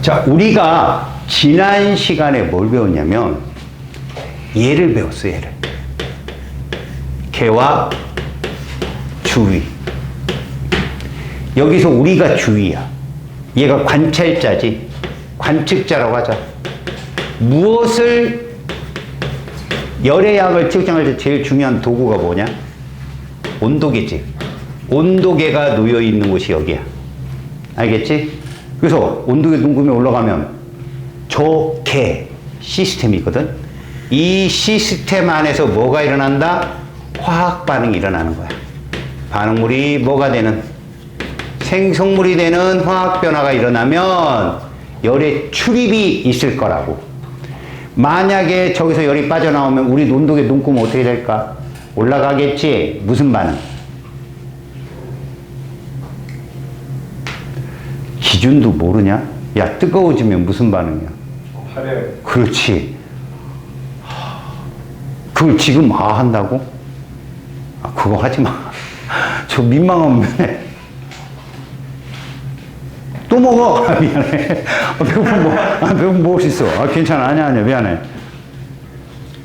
자, 우리가 지난 시간에 뭘 배웠냐면 얘를 배웠어, 얘를. 개와 주위. 여기서 우리가 주위야. 얘가 관찰자지. 관측자라고 하자. 무엇을 열의 양을 측정할 때 제일 중요한 도구가 뭐냐? 온도계지. 온도계가 놓여 있는 곳이 여기야. 알겠지? 그래서 온도계 눈금이 올라가면 저 개 시스템이 있거든. 이 시스템 안에서 뭐가 일어난다? 화학 반응이 일어나는 거야. 반응물이 뭐가 되는? 생성물이 되는 화학 변화가 일어나면 열의 출입이 있을 거라고. 만약에 저기서 열이 빠져나오면 우리 온도계 눈금은 어떻게 될까? 올라가겠지? 무슨 반응? 기준도 모르냐? 야, 뜨거워지면 무슨 반응이야? 화려해. 그렇지. 그걸 지금 한다고? 그거 하지 마. 저 민망한 면에. 또 먹어. 미안해. 배고프면 먹을 수 있어. 괜찮아. 아니야. 미안해.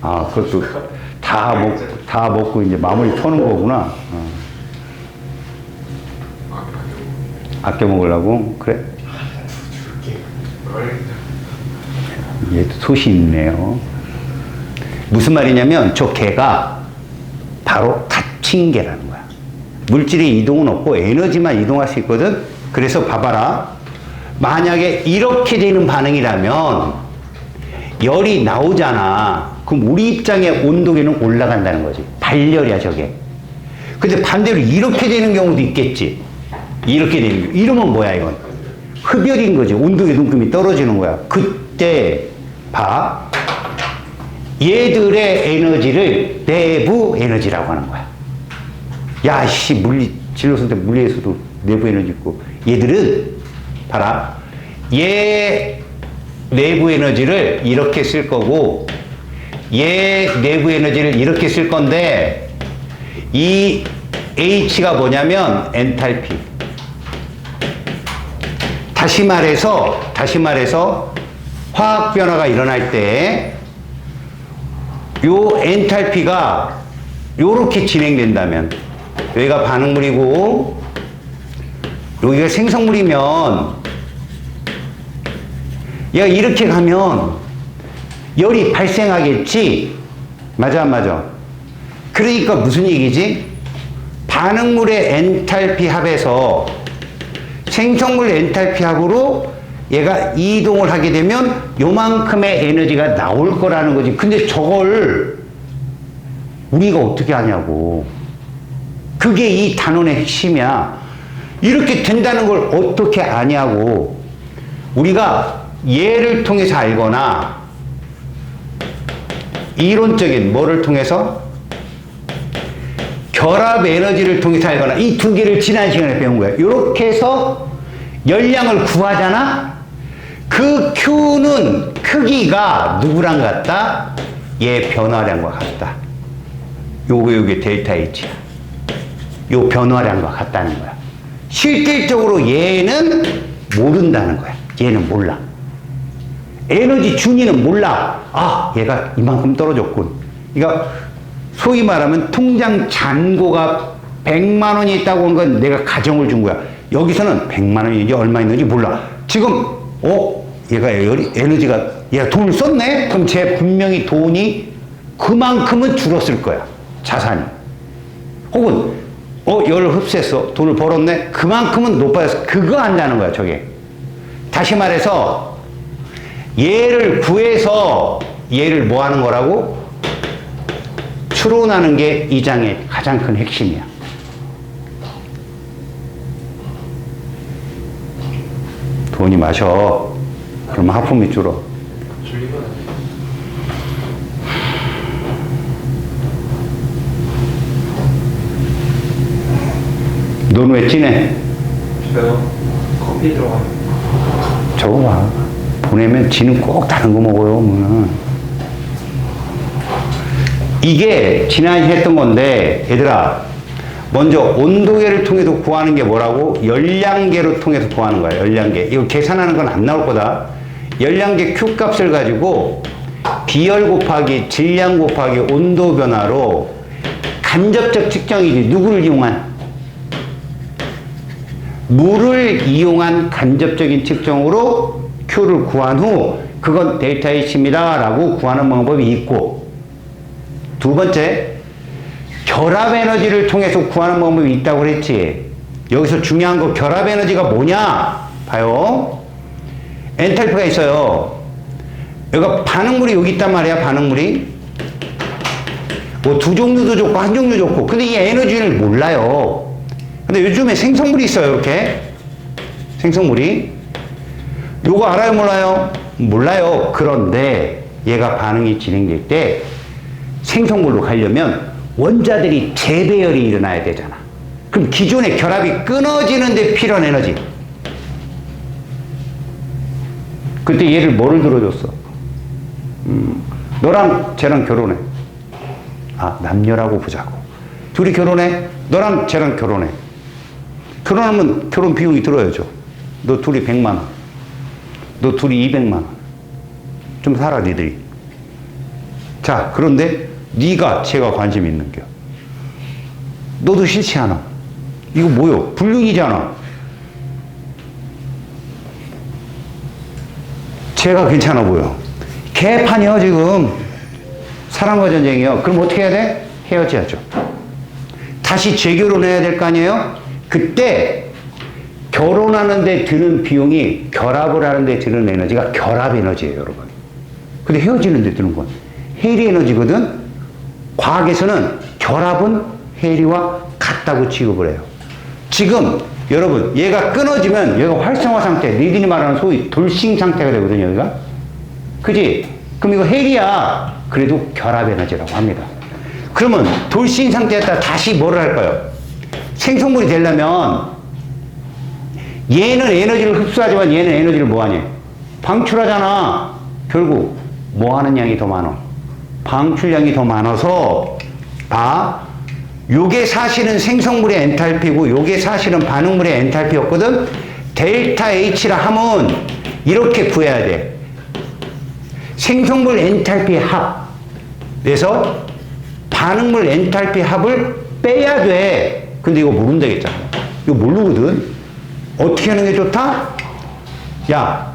그것도 다 먹고 이제 마무리 터는 거구나. 아껴 먹으려고? 그래? 얘도 소신 있네요. 무슨 말이냐면 저 개가 바로 닫힌 개라는 거야. 물질의 이동은 없고 에너지만 이동할 수 있거든. 그래서 봐봐라. 만약에 이렇게 되는 반응이라면 열이 나오잖아. 그럼 우리 입장에 온도계는 올라간다는 거지. 발열이야 저게. 근데 반대로 이렇게 되는 경우도 있겠지. 이렇게 되는 경우. 이러면 뭐야 이건? 흡열인 거지. 온도계 눈금이 떨어지는 거야. 그때 봐. 얘들의 에너지를 내부 에너지라고 하는 거야. 야, 씨, 진로선 때 물리에서도 내부 에너지 있고. 얘들은, 봐라. 얘 내부 에너지를 이렇게 쓸 거고, 얘 내부 에너지를 이렇게 쓸 건데, 이 H가 뭐냐면, 엔탈피. 다시 말해서, 화학 변화가 일어날 때, 요 엔탈피가 요렇게 진행된다면, 여기가 반응물이고, 여기가 생성물이면, 얘가 이렇게 가면, 열이 발생하겠지? 맞아, 안 맞아? 그러니까 무슨 얘기지? 반응물의 엔탈피 합에서 생성물 엔탈피 합으로 얘가 이동을 하게 되면 요만큼의 에너지가 나올 거라는 거지. 근데 저걸 우리가 어떻게 하냐고. 그게 이 단원의 핵심이야. 이렇게 된다는 걸 어떻게 아냐고. 우리가 예를 통해서 알거나 이론적인 뭐를 통해서? 결합 에너지를 통해서 알거나 이 두 개를 지난 시간에 배운 거야. 이렇게 해서 열량을 구하잖아? 그 Q는 크기가 누구랑 같다? 얘 변화량과 같다. 요게 델타 H야. 요 변화량과 같다는 거야. 실질적으로 얘는 모른다는 거야. 얘는 몰라. 에너지 준위는 몰라. 얘가 이만큼 떨어졌군. 그러니까 소위 말하면 통장 잔고가 100만 원이 있다고 한 건 내가 가정을 준 거야. 여기서는 100만 원인지 얼마 있는지 몰라. 지금 얘가 에너지가 얘가 돈을 썼네? 그럼 쟤 분명히 돈이 그만큼은 줄었을 거야. 자산이. 혹은 열을 흡수했어. 돈을 벌었네? 그만큼은 높아졌어. 그거 한다는 거야, 저게. 다시 말해서 얘를 구해서 얘를 뭐 하는 거라고? 추론하는 게 이 장의 가장 큰 핵심이야. 돈이 마셔. 그러면 하품이 줄어. 넌 왜 찐해? 저요? 커피 들어가요. 저거 봐. 보내면 지는 꼭 다른 거 먹어요. 그러면. 이게 지난 했던 건데 얘들아 먼저 온도계를 통해서 구하는 게 뭐라고? 열량계로 통해서 구하는 거야. 열량계. 이거 계산하는 건 안 나올 거다. 열량계 Q 값을 가지고 비열 곱하기 질량 곱하기 온도 변화로 간접적 측정이지. 누구를 이용한? 물을 이용한 간접적인 측정으로 Q를 구한 후 그건 델타 H입니다 라고 구하는 방법이 있고, 두 번째, 결합 에너지를 통해서 구하는 방법이 있다고 그랬지. 여기서 중요한 거 결합 에너지가 뭐냐? 봐요. 엔탈피가 있어요. 여기가 반응물이 여기 있단 말이야. 반응물이 뭐 두 종류도 좋고 한 종류 좋고, 근데 이 에너지를 몰라요. 근데 요즘에 생성물이 있어요. 이렇게 생성물이. 요거 알아요? 몰라요? 몰라요. 그런데 얘가 반응이 진행될 때 생성물로 가려면 원자들이 재배열이 일어나야 되잖아. 그럼 기존의 결합이 끊어지는데 필요한 에너지. 그때 얘를 뭐를 들어줬어? 너랑 쟤랑 결혼해. 아, 남녀라고 보자고. 둘이 결혼해. 너랑 쟤랑 결혼해. 결혼하면 결혼 비용이 들어야죠. 너 둘이 100만 원. 너 둘이 200만 원. 좀 살아, 니들이. 자, 그런데 네가 쟤가 관심 있는 겨. 너도 싫지 않아. 이거 뭐요? 불륜이잖아. 쟤가 괜찮아 보여. 개판이요 지금. 사랑과 전쟁이요. 그럼 어떻게 해야 돼? 헤어져야죠. 다시 재결혼해야 될 거 아니에요? 그때 결혼하는데 드는 비용이 결합을 하는데 드는 에너지가 결합 에너지예요, 여러분. 근데 헤어지는데 드는 건 해리 에너지거든. 과학에서는 결합은 해리와 같다고 취급을 해요. 지금 여러분 얘가 끊어지면 얘가 활성화 상태, 니들이 말하는 소위 돌싱 상태가 되거든요, 여기가. 그지? 그럼 이거 헬이야. 그래도 결합 에너지라고 합니다. 그러면 돌싱 상태에다 다시 뭐를 할까요? 생성물이 되려면 얘는 에너지를 흡수하지만 얘는 에너지를 뭐하냐? 방출하잖아. 결국 뭐하는 양이 더 많아? 방출량이 더 많아서, 아, 요게 사실은 생성물의 엔탈피고 요게 사실은 반응물의 엔탈피였거든. 델타 H라 하면 이렇게 구해야 돼. 생성물 엔탈피 합. 그래서 반응물 엔탈피 합을 빼야 돼. 근데 이거 모르면 되겠잖아. 이거 모르거든. 어떻게 하는 게 좋다? 야,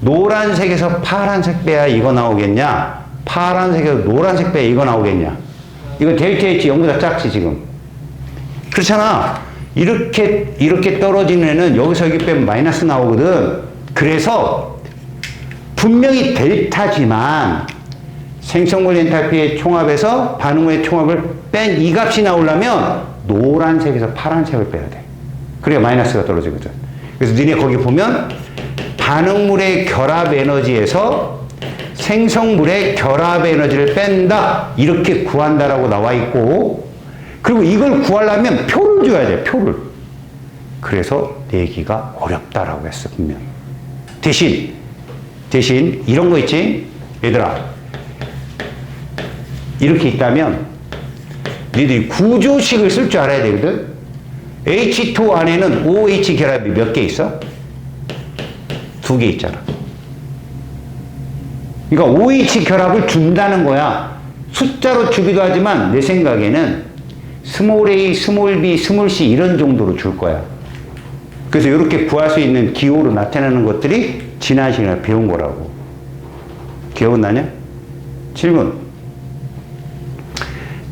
노란색에서 파란색 빼야 이거 나오겠냐? 파란색에서 노란색 빼야 이거 나오겠냐? 이거 델타 H 0보다 작지 지금. 그렇잖아. 이렇게 떨어지는 애는 여기서 여기 빼면 마이너스 나오거든. 그래서 분명히 델타지만 생성물 엔탈피의 총합에서 반응물의 총합을 뺀 이 값이 나오려면 노란색에서 파란색을 빼야 돼. 그래야 마이너스가 떨어지거든. 그래서 니네 거기 보면 반응물의 결합 에너지에서 생성물의 결합 에너지를 뺀다. 이렇게 구한다라고 나와 있고, 그리고 이걸 구하려면 표를 줘야 돼. 표를. 그래서 내기가 어렵다라고 했어, 분명히. 대신 이런 거 있지? 얘들아, 이렇게 있다면 너희들이 구조식을 쓸 줄 알아야 되거든. H2 안에는 OH 결합이 몇 개 있어? 2개 있잖아. 그러니까 OH 결합을 준다는 거야. 숫자로 주기도 하지만 내 생각에는 스몰 a, 스몰 b, 스몰 c 이런 정도로 줄 거야. 그래서 이렇게 구할 수 있는 기호로 나타내는 것들이 지난 시간에 배운 거라고. 기억나냐? 질문.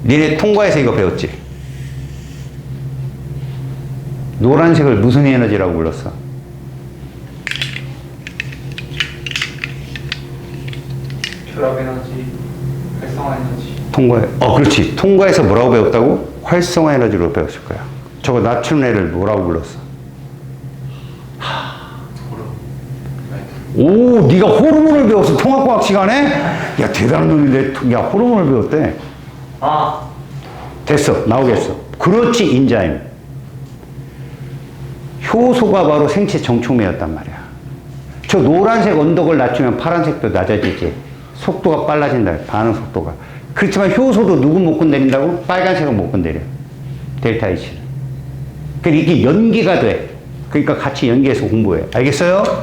니네 통과해서 이거 배웠지? 노란색을 무슨 에너지라고 불렀어? 결합 에너지, 활성화 에너지. 통과해. 그렇지. 통과해서 뭐라고 배웠다고? 활성화 에너지로 배웠을 거야. 저거 나트륨을 뭐라고 불렀어? 오, 네가 호르몬을 배웠어. 통합과학 시간에? 야, 대단한 놈인데, 야, 호르몬을 배웠대. 아, 됐어. 나오겠어. 그렇지, 인자임. 효소가 바로 생체 정촉매였단 말이야. 저 노란색 언덕을 낮추면 파란색도 낮아지지. 속도가 빨라진다. 반응 속도가. 그렇지만 효소도 누구 못 건드린다고? 빨간색은 못 건드려. 델타 H는. 그러니까 이게 연계가 돼. 그러니까 같이 연계해서 공부해. 알겠어요?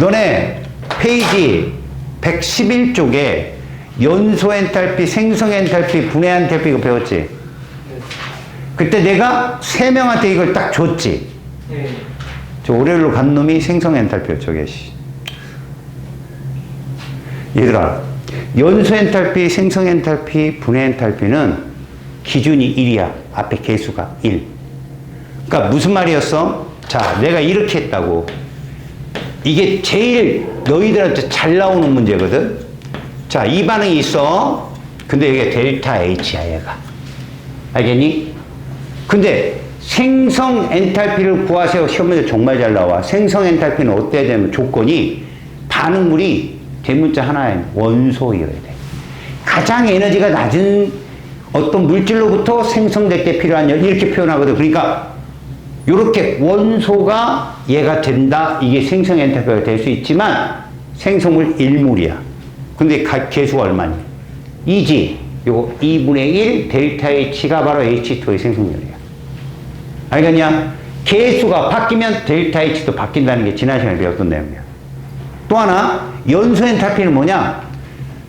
너네 페이지 111쪽에 연소 엔탈피, 생성 엔탈피, 분해 엔탈피 이거 배웠지? 네. 그때 내가 3명한테 이걸 딱 줬지? 네. 저 오레일로 간 놈이 생성 엔탈피였죠, 저게. 얘들아, 연소 엔탈피, 생성 엔탈피, 분해 엔탈피는 기준이 1이야. 앞에 개수가 1. 그러니까 무슨 말이었어? 자, 내가 이렇게 했다고. 이게 제일 너희들한테 잘 나오는 문제거든? 자, 이 반응이 있어. 근데 이게 델타 H야, 얘가. 알겠니? 근데 생성 엔탈피를 구하세요. 시험 문제 정말 잘 나와. 생성 엔탈피는 어때야 되면 조건이 반응물이 대문자 하나에 원소이어야 돼. 가장 에너지가 낮은 어떤 물질로부터 생성될 때 필요한 열 이렇게 표현하거든. 그러니까 이렇게 원소가 얘가 된다. 이게 생성 엔탈피가 될 수 있지만 생성물 1몰이야. 근데 개수가 얼마니? 2지. 요거 2분의 1 델타 H가 바로 H2의 생성열이야. 알겠냐? 개수가 바뀌면 델타 H도 바뀐다는 게 지난 시간에 배웠던 내용이야. 또 하나, 연소 엔탈피는 뭐냐?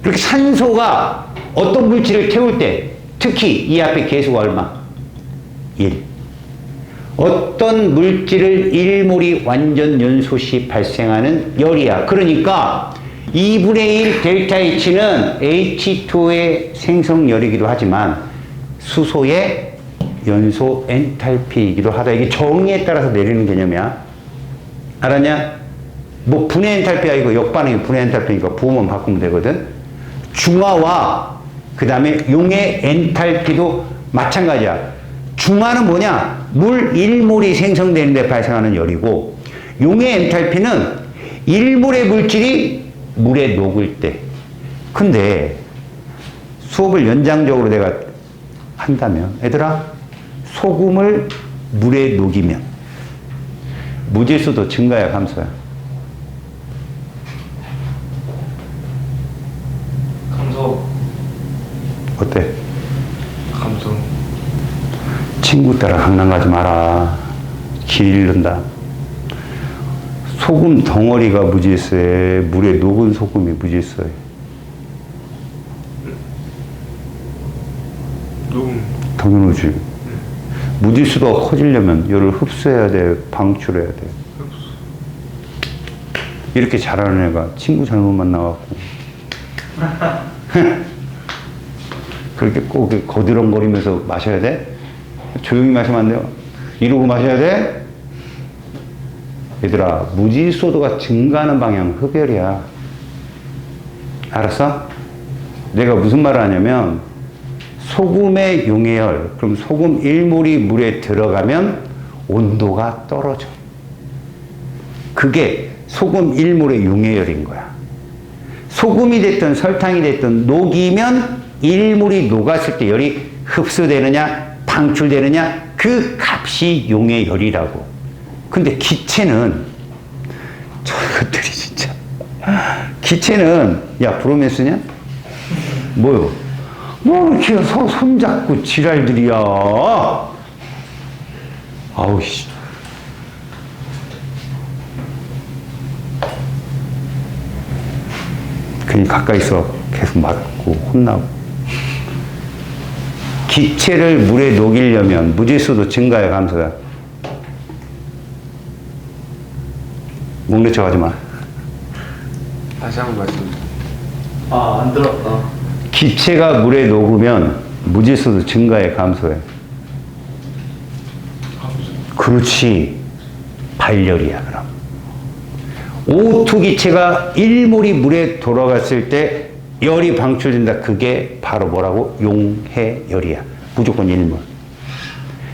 이렇게 산소가 어떤 물질을 태울 때, 특히 이 앞에 개수가 얼마? 1. 어떤 물질을 1몰이 완전 연소 시 발생하는 열이야. 그러니까 2분의 1 델타 H는 H2의 생성열이기도 하지만 수소의 연소 엔탈피이기도 하다. 이게 정의에 따라서 내리는 개념이야. 알았냐? 뭐 분해 엔탈피가 아니고 역반응이 분해 엔탈피니까 부호만 바꾸면 되거든. 중화와 그 다음에 용해 엔탈피도 마찬가지야. 중화는 뭐냐? 물 1몰이 생성되는데 발생하는 열이고, 용해 엔탈피는 1몰의 물질이 물에 녹을 때. 근데 수업을 연장적으로 내가 한다면, 얘들아, 소금을 물에 녹이면 무질수도 증가야, 감소야? 감소. 어때? 감소. 친구 따라 강남 가지 마라. 길 잃는다. 소금 덩어리가 무질서해. 물에 녹은 소금이 무질서해. 녹음. 당연하지. 무질서도가 커지려면 열을 흡수해야 돼, 방출해야 돼. 이렇게 잘하는 애가 친구 잘못 만나갖고 그렇게 꼭 거드렁거리면서 마셔야 돼? 조용히 마시면 안 돼요. 이러고 마셔야 돼? 얘들아, 무질소도가 증가하는 방향은 흡열이야. 알았어? 내가 무슨 말을 하냐면 소금의 용해열, 그럼 소금 1몰이 물에 들어가면 온도가 떨어져. 그게 소금 1몰의 용해열인 거야. 소금이 됐든 설탕이 됐든 녹이면 1몰이 녹았을 때 열이 흡수되느냐 방출되느냐 그 값이 용해열이라고. 근데 기체는 저것들이 진짜 기체는 야 브로메스냐? 뭐요? 뭐 이렇게 서로 손잡고 지랄들이야. 아우 씨. 괜히 가까이서 계속 맞고 혼나고. 기체를 물에 녹이려면 무질소도 증가야, 감소야? 목 내쳐 가지 마. 다시 한번 말씀. 아, 안 들었다. 기체가 물에 녹으면 무질소도 증가해, 감소해? 그렇지. 발열이야, 그럼. O2 기체가 1몰이 물에 돌아갔을 때 열이 방출된다. 그게 바로 뭐라고? 용해열이야. 무조건 1몰.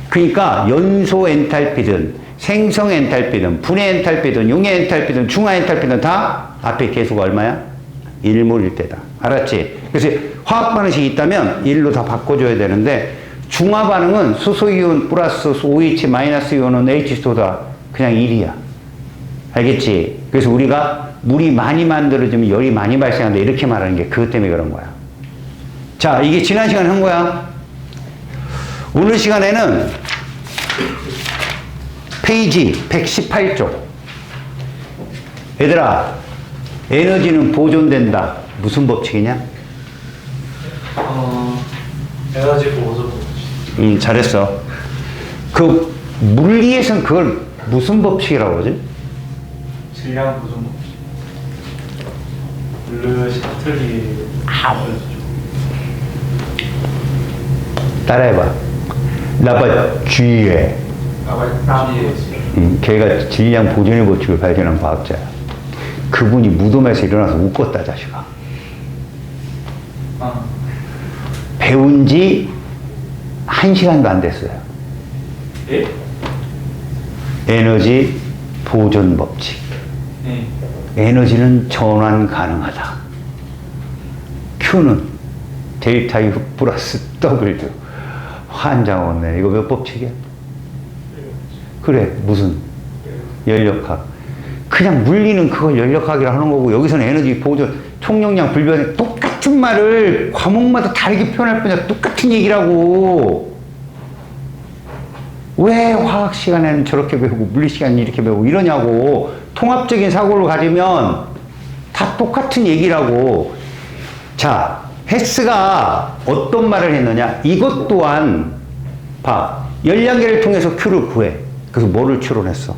그러니까 연소 엔탈피든 생성 엔탈피든 분해 엔탈피든 용해 엔탈피든 중화 엔탈피든 다 앞에 개수가 얼마야? 1몰일 때다. 알았지? 그래서 화학 반응식이 있다면 1로 다 바꿔줘야 되는데 중화 반응은 수소이온 플러스 OH 마이너스 이온은 H2다. 그냥 1이야. 알겠지? 그래서 우리가 물이 많이 만들어지면 열이 많이 발생한다. 이렇게 말하는 게 그것 때문에 그런 거야. 자, 이게 지난 시간에 한 거야. 오늘 시간에는 페이지 118쪽. 얘들아, 에너지는 보존된다. 무슨 법칙이냐? 에너지 보존 법칙. 잘했어. 그 물리에서는 그걸 무슨 법칙이라고 그러지? 질량 보존 법칙. 블루 샤틀리. 따라해봐. 라바쥐에. 걔가 질량 보존의 법칙을 발견한 과학자야. 그분이 무덤에서 일어나서 웃었다, 자식아. 배운 지 1시간도 안 됐어요. 예? 에너지 보존 법칙. 네. 에너지는 전환 가능하다. Q는 델타 U 플러스 W. 환장 왔네. 이거 몇 법칙이야? 그래, 무슨? 연력학. 그냥 물리는 그걸 연력학이라 하는 거고, 여기서는 에너지 보존, 총용량 불변, 똑같은 말을 과목마다 다르게 표현할 뿐이야. 똑같은 얘기라고. 왜 화학 시간에는 저렇게 배우고, 물리 시간에는 이렇게 배우고, 이러냐고. 통합적인 사고를 가지면 다 똑같은 얘기라고. 자, 헤스가 어떤 말을 했느냐? 이것 또한, 봐. 열량계를 통해서 Q를 구해. 그래서 뭐를 추론했어?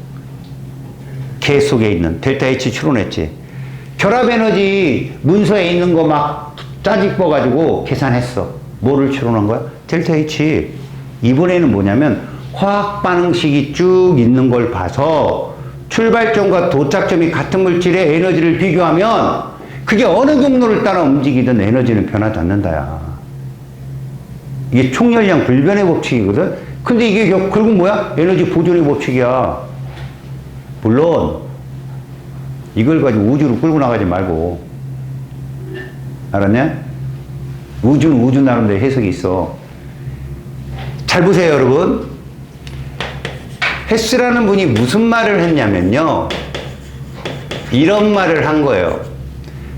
계 속에 있는 델타 H 추론했지. 결합 에너지 문서에 있는 거 막 짜집어가지고 계산했어. 뭐를 추론한 거야? 델타 H. 이번에는 뭐냐면 화학 반응식이 쭉 있는 걸 봐서 출발점과 도착점이 같은 물질의 에너지를 비교하면 그게 어느 경로를 따라 움직이든 에너지는 변하지 않는다야. 이게 총열량 불변의 법칙이거든. 근데 이게 결국 뭐야? 에너지 보존의 법칙이야. 물론 이걸 가지고 우주로 끌고 나가지 말고. 알았냐? 우주는 우주 나름대로 해석이 있어. 잘 보세요, 여러분. 헤스라는 분이 무슨 말을 했냐면요, 이런 말을 한 거예요.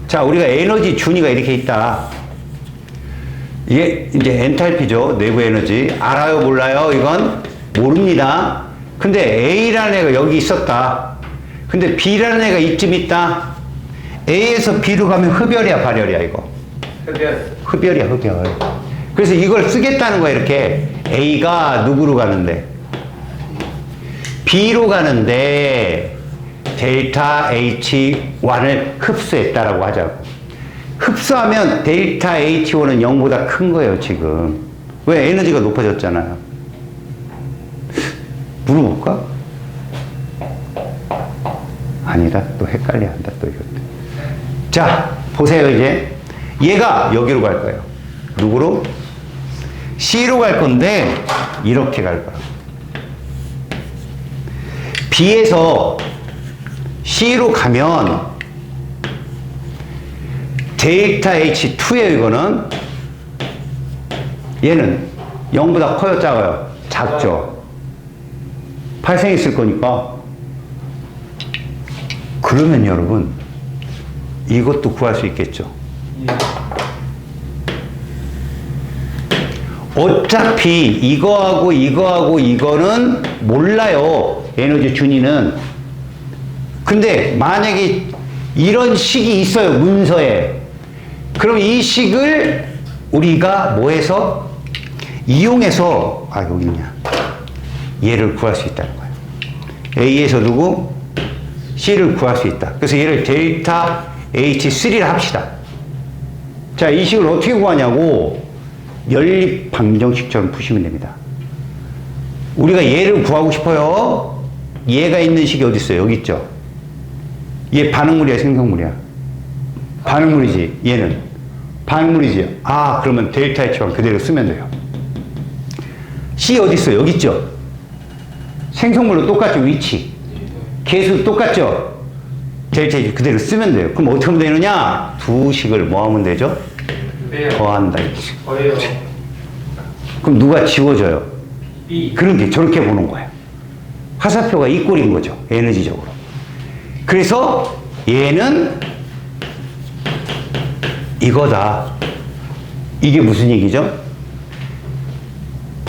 자, 우리가 에너지 준위가 이렇게 있다. 이게 이제 엔탈피죠. 내부 에너지. 알아요, 몰라요? 이건 모릅니다. 근데 A라는 애가 여기 있었다. 근데 B라는 애가 이쯤 있다. A에서 B로 가면 흡열이야, 발열이야, 이거? 흡열이야, 흡열. 그래서 이걸 쓰겠다는 거야, 이렇게. A가 누구로 가는데? B로 가는데 델타 H1을 흡수했다라고 하자고. 흡수하면 델타 H1은 0보다 큰 거예요, 지금. 왜? 에너지가 높아졌잖아요. 물어볼까? 아니다. 또 헷갈려 한다, 또 이것도. 자, 보세요, 이제. 얘가 여기로 갈 거예요. 누구로? C로 갈 건데, 이렇게 갈 거야. B에서 C로 가면, 델타 H2에요, 이거는. 얘는 0보다 커요, 작아요? 작죠. 발생했을 거니까. 그러면 여러분, 이것도 구할 수 있겠죠. 어차피 이거하고 이거는 몰라요, 에너지 준위는. 근데 만약에 이런 식이 있어요, 문서에. 그럼 이 식을 우리가 뭐 해서? 이용해서, 여기 있냐. 얘를 구할 수 있다는 거예요. A에서 누구? C를 구할 수 있다. 그래서 얘를 델타 H3를 합시다. 자, 이 식을 어떻게 구하냐고, 연립 방정식처럼 푸시면 됩니다. 우리가 얘를 구하고 싶어요. 얘가 있는 식이 어디 있어요? 여기 있죠. 얘 반응물이야, 생성물이야? 반응물이지. 얘는 반응물이지. 그러면 델타 H1 그대로 쓰면 돼요. C 어디 있어요? 여기 있죠. 생성물로 똑같죠, 위치. 개수 똑같죠. 델타 H 그대로 쓰면 돼요. 그럼 어떻게 하면 되느냐? 두 식을 뭐 하면 되죠? 더한다. 그럼 누가 지워져요? B. 그런데 저렇게 보는 거예요. 화살표가 이 꼴인 거죠, 에너지적으로. 그래서 얘는 이거다. 이게 무슨 얘기죠?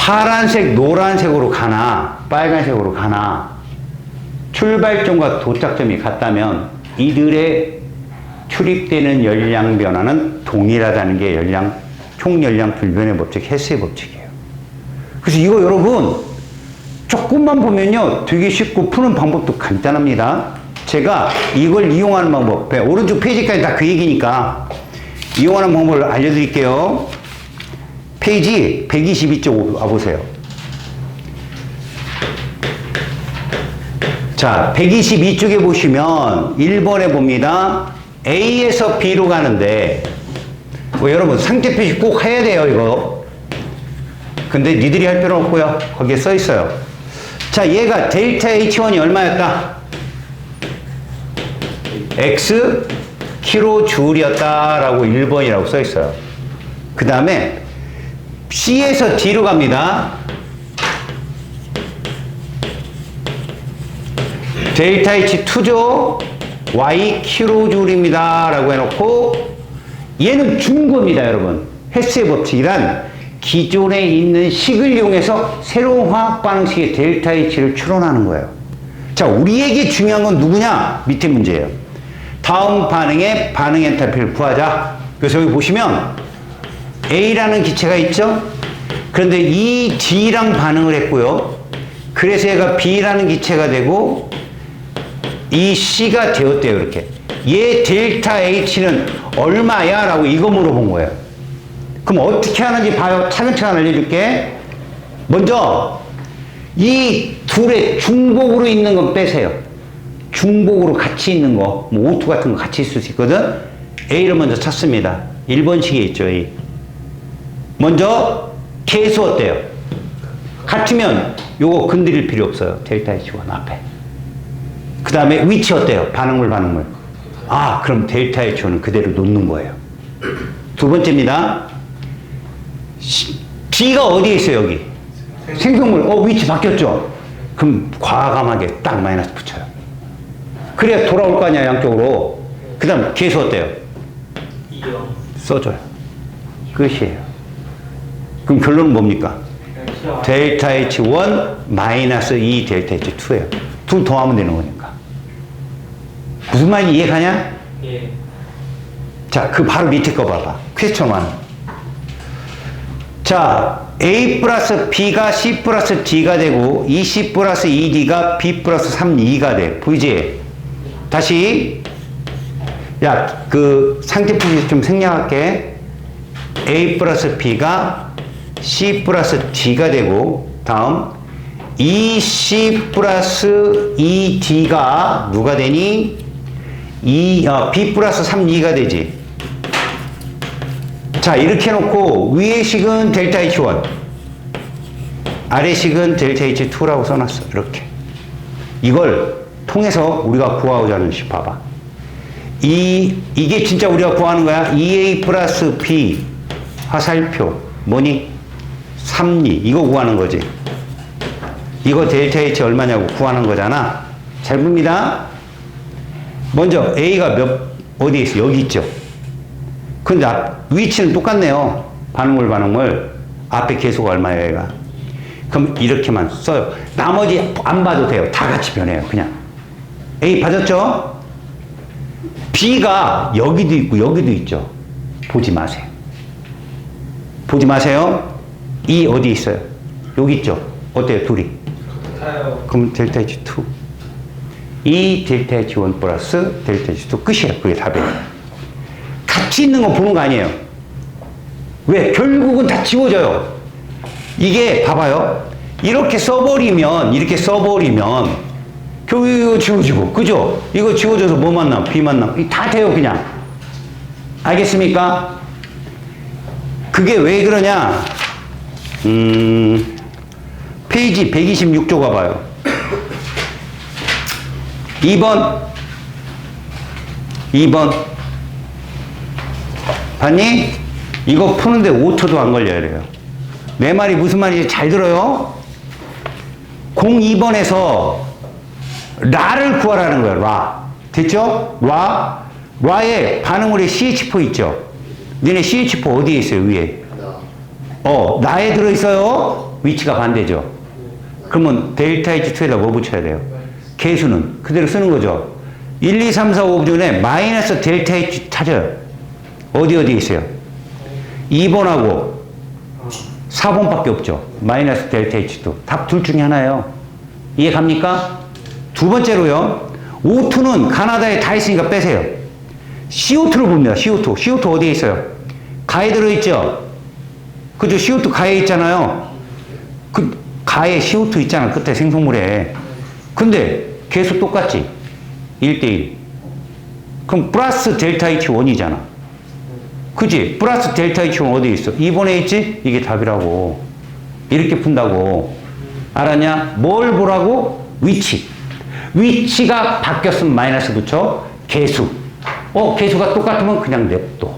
파란색, 노란색으로 가나 빨간색으로 가나 출발점과 도착점이 같다면 이들의 출입되는 열량 변화는 동일하다는 게 총열량 불변의 법칙, 헬스의 법칙이에요. 그래서 이거 여러분 조금만 보면요 되게 쉽고 푸는 방법도 간단합니다. 제가 이걸 이용하는 방법, 오른쪽 페이지까지 다 그 얘기니까 이용하는 방법을 알려드릴게요. 페이지 122쪽 와보세요. 자, 122쪽에 보시면 1번에 봅니다. A에서 B로 가는데 여러분 상태 표시 꼭 해야 돼요 이거. 근데 니들이 할 필요는 없고요. 거기에 써 있어요. 자, 얘가 델타 H1이 얼마였다? X 킬로줄이었다라고 1번이라고 써 있어요. 그 다음에 C에서 D로 갑니다. 델타 H2죠. Y 킬로줄입니다. 라고 해놓고 얘는 준 겁니다, 여러분. 헬스의 법칙이란 기존에 있는 식을 이용해서 새로운 화학 반응식의 델타 H를 추론하는 거예요. 자, 우리에게 중요한 건 누구냐? 밑에 문제예요. 다음 반응의 반응 엔탈피를 구하자. 그래서 여기 보시면 A라는 기체가 있죠? 그런데 이 D랑 반응을 했고요. 그래서 얘가 B라는 기체가 되고 이 C가 되었대요, 이렇게. 얘 델타 H는 얼마야? 라고 이거 물어본 거예요. 그럼 어떻게 하는지 봐요. 차근차근 알려줄게. 먼저 이 둘의 중복으로 있는 건 빼세요. 중복으로 같이 있는 거, 뭐 O2 같은 거 같이 있을 수 있거든. A를 먼저 찾습니다. 1번식에 있죠, A. 먼저 계수 어때요? 같으면 요거 건드릴 필요 없어요. 델타 H1 앞에. 그 다음에 위치 어때요? 반응물. 아, 그럼 델타 H1은 그대로 놓는 거예요. 두 번째입니다. D가 어디에 있어요, 여기? 생성물. 위치 바뀌었죠? 그럼 과감하게 딱 마이너스 붙여요. 그래야 돌아올 거 아니야, 양쪽으로. 그 다음 계수 어때요? 2요. 써줘요. 끝이에요. 그럼 결론은 뭡니까? 델타 H1 마이너스 2 델타 H2예요. 둘 더하면 되는 거니까. 무슨 말인지 이해가냐? 예. 자, 그 바로 밑에 거 봐봐. 퀘스천 1. 자, A 플러스 B가 C 플러스 D가 되고 이 C 플러스 2D가 B 플러스 3E가 돼. 보이지? 다시 야, 그 상태 표시 좀 생략할게. A 플러스 B가 C 플러스 D가 되고 다음 2C 플러스 2D가 누가 되니? B 플러스 3E가 되지. 자, 이렇게 해놓고 위의 식은 델타 H1 아래 식은 델타 H2라고 써놨어. 이렇게. 이걸 통해서 우리가 구하고자 하는 식 봐봐. 이게 진짜 우리가 구하는 거야. 2A 플러스 B 화살표 뭐니? 3리. 이거 구하는 거지. 이거 델타 H 얼마냐고 구하는 거잖아. 잘 봅니다. 먼저 A가 어디에 있어? 여기 있죠. 근데 위치는 똑같네요. 반응물. 앞에 계수가 얼마예요, 얘가? 그럼 이렇게만 써요. 나머지 안 봐도 돼요. 다 같이 변해요, 그냥. A 받았죠? B가 여기도 있고 여기도 있죠. 보지 마세요. 보지 마세요. E 어디 있어요? 여기 있죠. 어때요, 둘이? 같아요. 그럼 델타 H2. 이 델타 H1 플러스 델타 H2 끝이에요. 그게 답이에요. 같이 있는 거 보는 거 아니에요. 왜? 결국은 다 지워져요. 이게 봐봐요. 이렇게 써버리면 결국 이거 지워지고, 그죠? 이거 지워져서 뭐 만나? B 만나? 다 돼요, 그냥. 알겠습니까? 그게 왜 그러냐? 페이지 126쪽 가봐요. 2번. 봤니? 이거 푸는데 5초도 안 걸려야 돼요. 내 말이 무슨 말인지 잘 들어요? 02번에서 라를 구하라는 거예요. 라. 됐죠? 라에 반응물에 CH4 있죠? 너네 CH4 어디에 있어요? 위에. 나에 들어있어요? 위치가 반대죠. 그러면 델타 H2에다 뭐 붙여야 돼요? 계수는 그대로 쓰는 거죠. 1, 2, 3, 4, 5 중에 마이너스 델타 H 찾아요. 어디 있어요? 2번하고 4번밖에 없죠. 마이너스 델타 H2. 답 둘 중에 하나예요. 이해 갑니까? 두 번째로요. O2는 가나다에 다 있으니까 빼세요. CO2를 봅니다. CO2. CO2 어디에 있어요? 가에 들어있죠? 그죠? CO2 가에 있잖아요. 그 가에 CO2 있잖아. 끝에 생성물에. 근데 계수 똑같지? 1대1. 그럼 플러스 델타 H1이잖아. 그지? 플러스 델타 H1 어디에 있어? 2번에 있지? 이게 답이라고. 이렇게 푼다고. 알았냐? 뭘 보라고? 위치. 위치가 바뀌었으면 마이너스 붙여. 계수. 계수가 똑같으면 그냥 냅둬.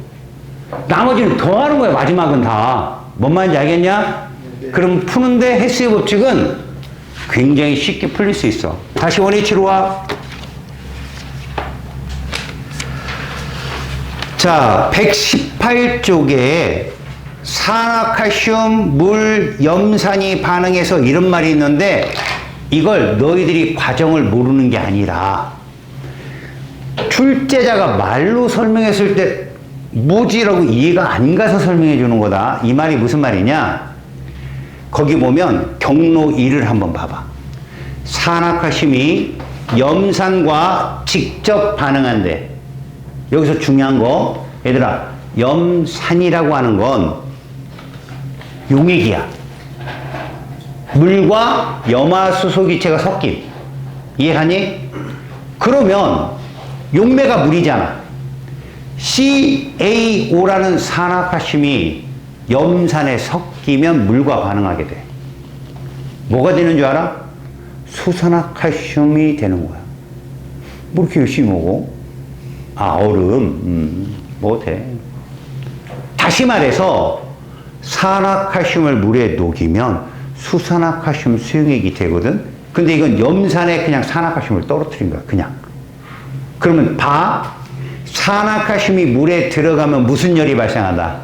나머지는 더하는 거야. 마지막은 다. 뭔 말인지 알겠냐? 그럼 푸는데 헬스의 법칙은 굉장히 쉽게 풀릴 수 있어. 다시 원위치로 와. 자, 118쪽에 산화칼슘, 물, 염산이 반응해서 이런 말이 있는데 이걸 너희들이 과정을 모르는 게 아니라 출제자가 말로 설명했을 때 뭐지라고 이해가 안 가서 설명해 주는 거다. 이 말이 무슨 말이냐? 거기 보면 경로 1을 한번 봐봐. 산화칼슘이 염산과 직접 반응한대. 여기서 중요한 거, 얘들아, 염산이라고 하는 건 용액이야. 물과 염화수소기체가 섞임. 이해하니? 그러면 용매가 물이잖아. CaO라는 산화칼슘이 염산에 섞이면 물과 반응하게 돼. 뭐가 되는 줄 알아? 수산화칼슘이 되는 거야. 뭐 이렇게 열심히 먹어? 얼음. 돼. 다시 말해서 산화칼슘을 물에 녹이면 수산화칼슘 수용액이 되거든. 근데 이건 염산에 그냥 산화칼슘을 떨어뜨린 거야. 그냥. 그러면 봐. 산화칼슘이 물에 들어가면 무슨 열이 발생한다?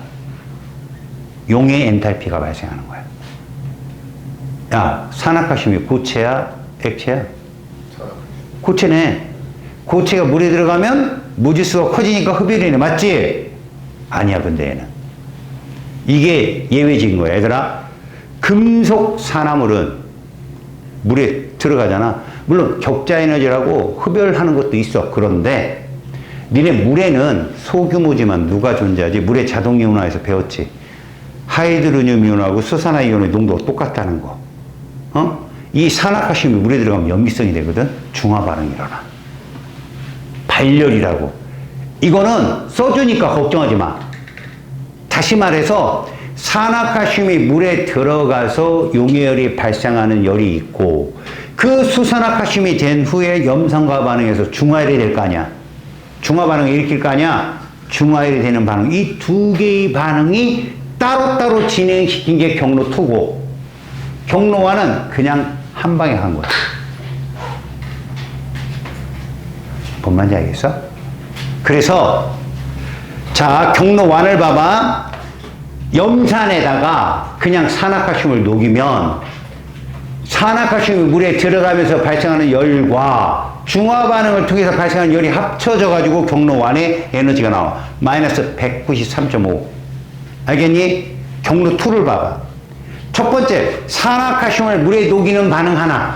용의 엔탈피가 발생하는 거야. 야, 산화칼슘이 고체야? 액체야? 고체네. 고체가 물에 들어가면 무지수가 커지니까 흡열이네. 맞지? 아니야, 근데 얘는. 이게 예외적인 거야, 얘들아. 금속 산화물은 물에 들어가잖아. 물론 격자 에너지라고 흡열하는 것도 있어. 그런데 니네 물에는 소규모지만 누가 존재하지? 물의 자동이온화에서 배웠지. 하이드로늄 이온하고 수산화 이온의 농도가 똑같다는 거. 이 산화칼슘이 물에 들어가면 염기성이 되거든. 중화 반응이 일어나. 발열이라고. 이거는 써주니까 걱정하지 마. 다시 말해서 산화칼슘이 물에 들어가서 용해열이 발생하는 열이 있고 그 수산화칼슘이 된 후에 염산과 반응해서 중화열이 될 거 아니야. 중화 반응을 일으킬 거 아니야. 중화열이 되는 반응. 이 두 개의 반응이 따로따로 진행시킨 게 경로 2고 경로 1은 그냥 한 방에 한 거야. 뭔 말인지 알겠어? 그래서 자, 경로 1을 봐봐. 염산에다가 그냥 산화칼슘을 녹이면 산화칼슘이 물에 들어가면서 발생하는 열과 중화 반응을 통해서 발생하는 열이 합쳐져 가지고 경로 1의 에너지가 나와. 마이너스 193.5. 알겠니? 경로 2를 봐봐. 첫 번째, 산화칼슘을 물에 녹이는 반응 하나.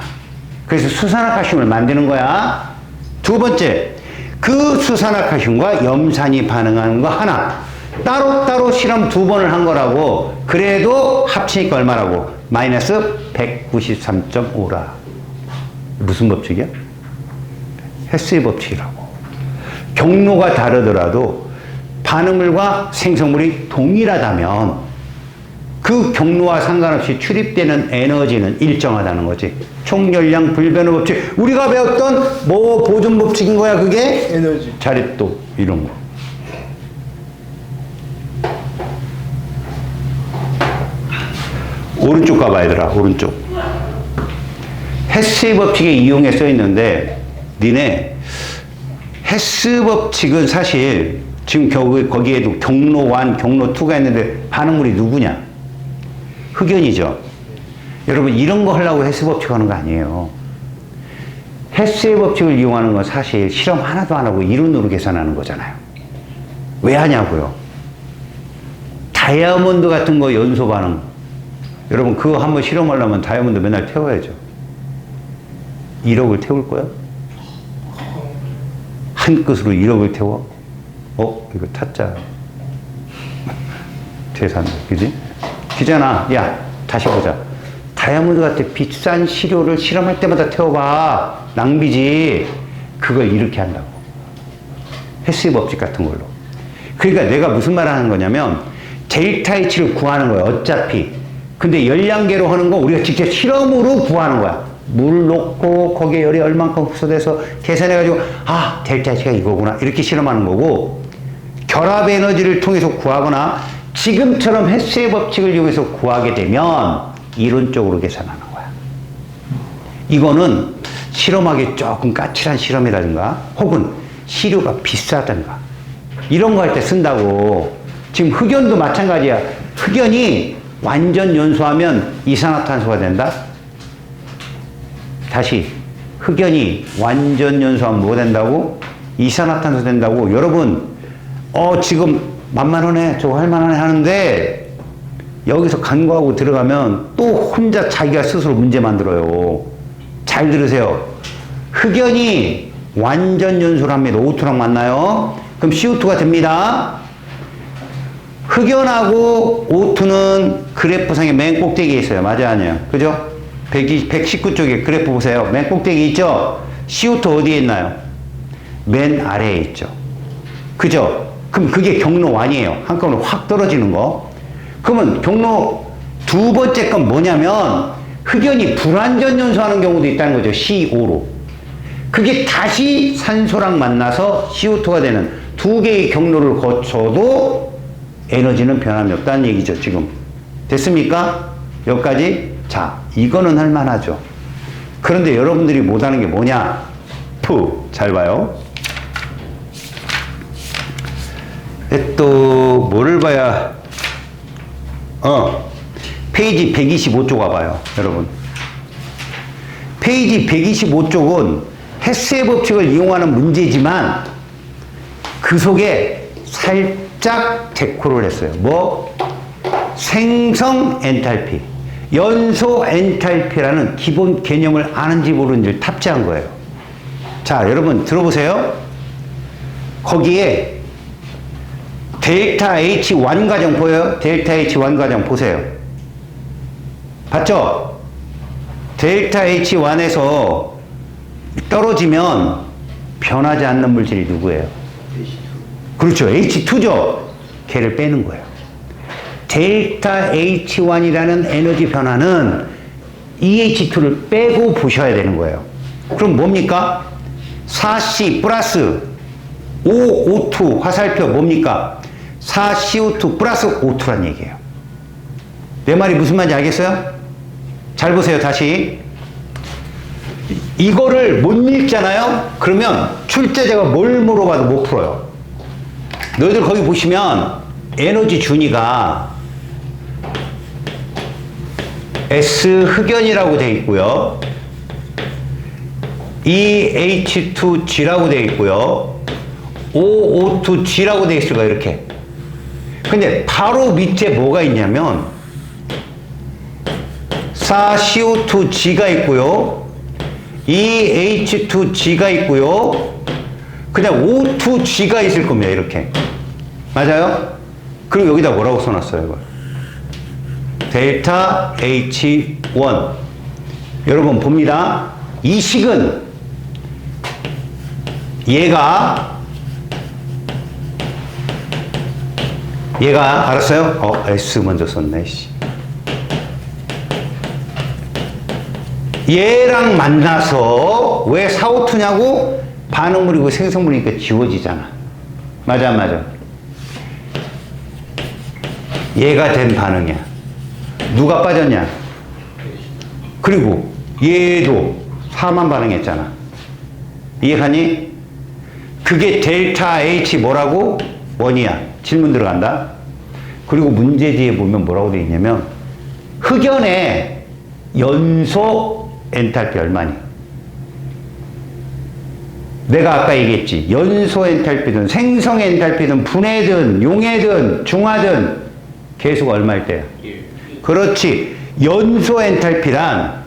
그래서 수산화칼슘을 만드는 거야. 두 번째, 그 수산화칼슘과 염산이 반응하는 거 하나. 따로따로 실험 2번을 한 거라고. 그래도 합치니까 얼마라고? 마이너스 193.5라. 무슨 법칙이야? 헬스의 법칙이라고. 경로가 다르더라도 반응물과 생성물이 동일하다면 그 경로와 상관없이 출입되는 에너지는 일정하다는 거지. 총열량 불변의 법칙. 우리가 배웠던 뭐 보존 법칙인 거야, 그게? 에너지. 자립도 이런 거. 오른쪽 가봐, 얘들아. 오른쪽. 헤스의 법칙에 이용해 써 있는데 니네 헤스 법칙은 사실 지금 거기에도 경로 1, 경로 2가 있는데 반응물이 누구냐? 흑연이죠. 여러분 이런 거 하려고 헬스 법칙 하는 거 아니에요. 헬스의 법칙을 이용하는 건 사실 실험 하나도 안 하고 이론으로 계산하는 거잖아요. 왜 하냐고요. 다이아몬드 같은 거 연소 반응. 여러분 그거 한번 실험하려면 다이아몬드 맨날 태워야죠. 1억을 태울 거야? 한 끝으로 1억을 태워? 이거 타짜. 재산, 그지? 기잖아. 야, 다시 보자. 다이아몬드 같은 비싼 시료를 실험할 때마다 태워봐. 낭비지. 그걸 이렇게 한다고. 헬스의 법칙 같은 걸로. 그러니까 내가 무슨 말을 하는 거냐면, 델타 H를 구하는 거야, 어차피. 근데 열량계로 하는 거 우리가 직접 실험으로 구하는 거야. 물 넣고 거기에 열이 얼만큼 흡수돼서 계산해가지고 델타 H가 이거구나 이렇게 실험하는 거고, 결합 에너지를 통해서 구하거나 지금처럼 헬스의 법칙을 이용해서 구하게 되면 이론적으로 계산하는 거야. 이거는 실험하기 조금 까칠한 실험이라든가 혹은 시료가 비싸든가 이런 거 할 때 쓴다고. 지금 흑연도 마찬가지야. 흑연이 완전 연소하면 이산화탄소가 된다? 다시, 흑연이 완전 연소하면 뭐 된다고? 이산화탄소 된다고. 여러분, 지금 만만하네, 저거 할만하네 하는데, 여기서 간과하고 들어가면 또 혼자 자기가 스스로 문제 만들어요. 잘 들으세요. 흑연이 완전 연소를 합니다. O2랑 만나요. 그럼 CO2가 됩니다. 흑연하고 O2는 그래프상의 맨 꼭대기에 있어요. 맞아, 아니에요? 그죠? 119쪽에 그래프 보세요. 맨 꼭대기 있죠? CO2 어디에 있나요? 맨 아래에 있죠. 그죠? 그럼 그게 경로 1이에요. 한꺼번에 확 떨어지는 거. 그러면 경로 두 번째 건 뭐냐면 흑연이 불완전 연소하는 경우도 있다는 거죠. CO5로. 그게 다시 산소랑 만나서 CO2가 되는 두 개의 경로를 거쳐도 에너지는 변함이 없다는 얘기죠. 지금 됐습니까? 여기까지? 자, 이거는 할만하죠. 그런데 여러분들이 못하는 게 뭐냐? 잘 봐요. 또 뭐를 봐야 페이지 125쪽 와봐요. 여러분 페이지 125쪽은 헬스의 법칙을 이용하는 문제지만 그 속에 살짝 데코를 했어요. 뭐? 생성 엔탈피, 연소 엔탈피라는 기본 개념을 아는지 모르는지 탑재한 거예요. 자, 여러분 들어보세요. 거기에 델타 H1 과정 보여요? 델타 H1 과정 보세요. 봤죠? 델타 H1에서 떨어지면 변하지 않는 물질이 누구예요? 그렇죠. H2죠. 걔를 빼는 거예요. 델타 H1이라는 에너지 변화는 EH2를 빼고 보셔야 되는 거예요. 그럼 뭡니까? 4C 플러스 O2 화살표 뭡니까? 4CO2 플러스 O2란 얘기예요. 내 말이 무슨 말인지 알겠어요? 잘 보세요. 다시. 이거를 못 읽잖아요? 그러면 출제자가 뭘 물어봐도 못 풀어요. 너희들 거기 보시면 에너지 준위가 S 흑연이라고 되어 있고요. EH2G라고 되어 있고요. OO2G라고 되어 있어요. 이렇게. 근데 바로 밑에 뭐가 있냐면 4CO2G가 있고요. EH2G가 있고요. 그냥 O2G가 있을 겁니다. 이렇게. 맞아요? 그리고 여기다 뭐라고 써놨어요? 이걸. 델타 H1. 여러분 봅니다. 이 식은 얘가 알았어요? S 먼저 썼네. 얘랑 만나서 왜 4O2냐고? 반응물이고 생성물이니까 지워지잖아. 맞아, 안 맞아? 얘가 된 반응이야. 누가 빠졌냐? 그리고 얘도 4만 반응했잖아. 이해가니? 그게 델타 H 뭐라고? 1이야. 질문 들어간다. 그리고 문제 뒤에 보면 뭐라고 되어 있냐면 흑연에 연소 엔탈피 얼마니? 내가 아까 얘기했지. 연소 엔탈피든 생성 엔탈피든 분해든 용해든 중화든 계수가 얼마일 때야? 그렇지. 연소 엔탈피란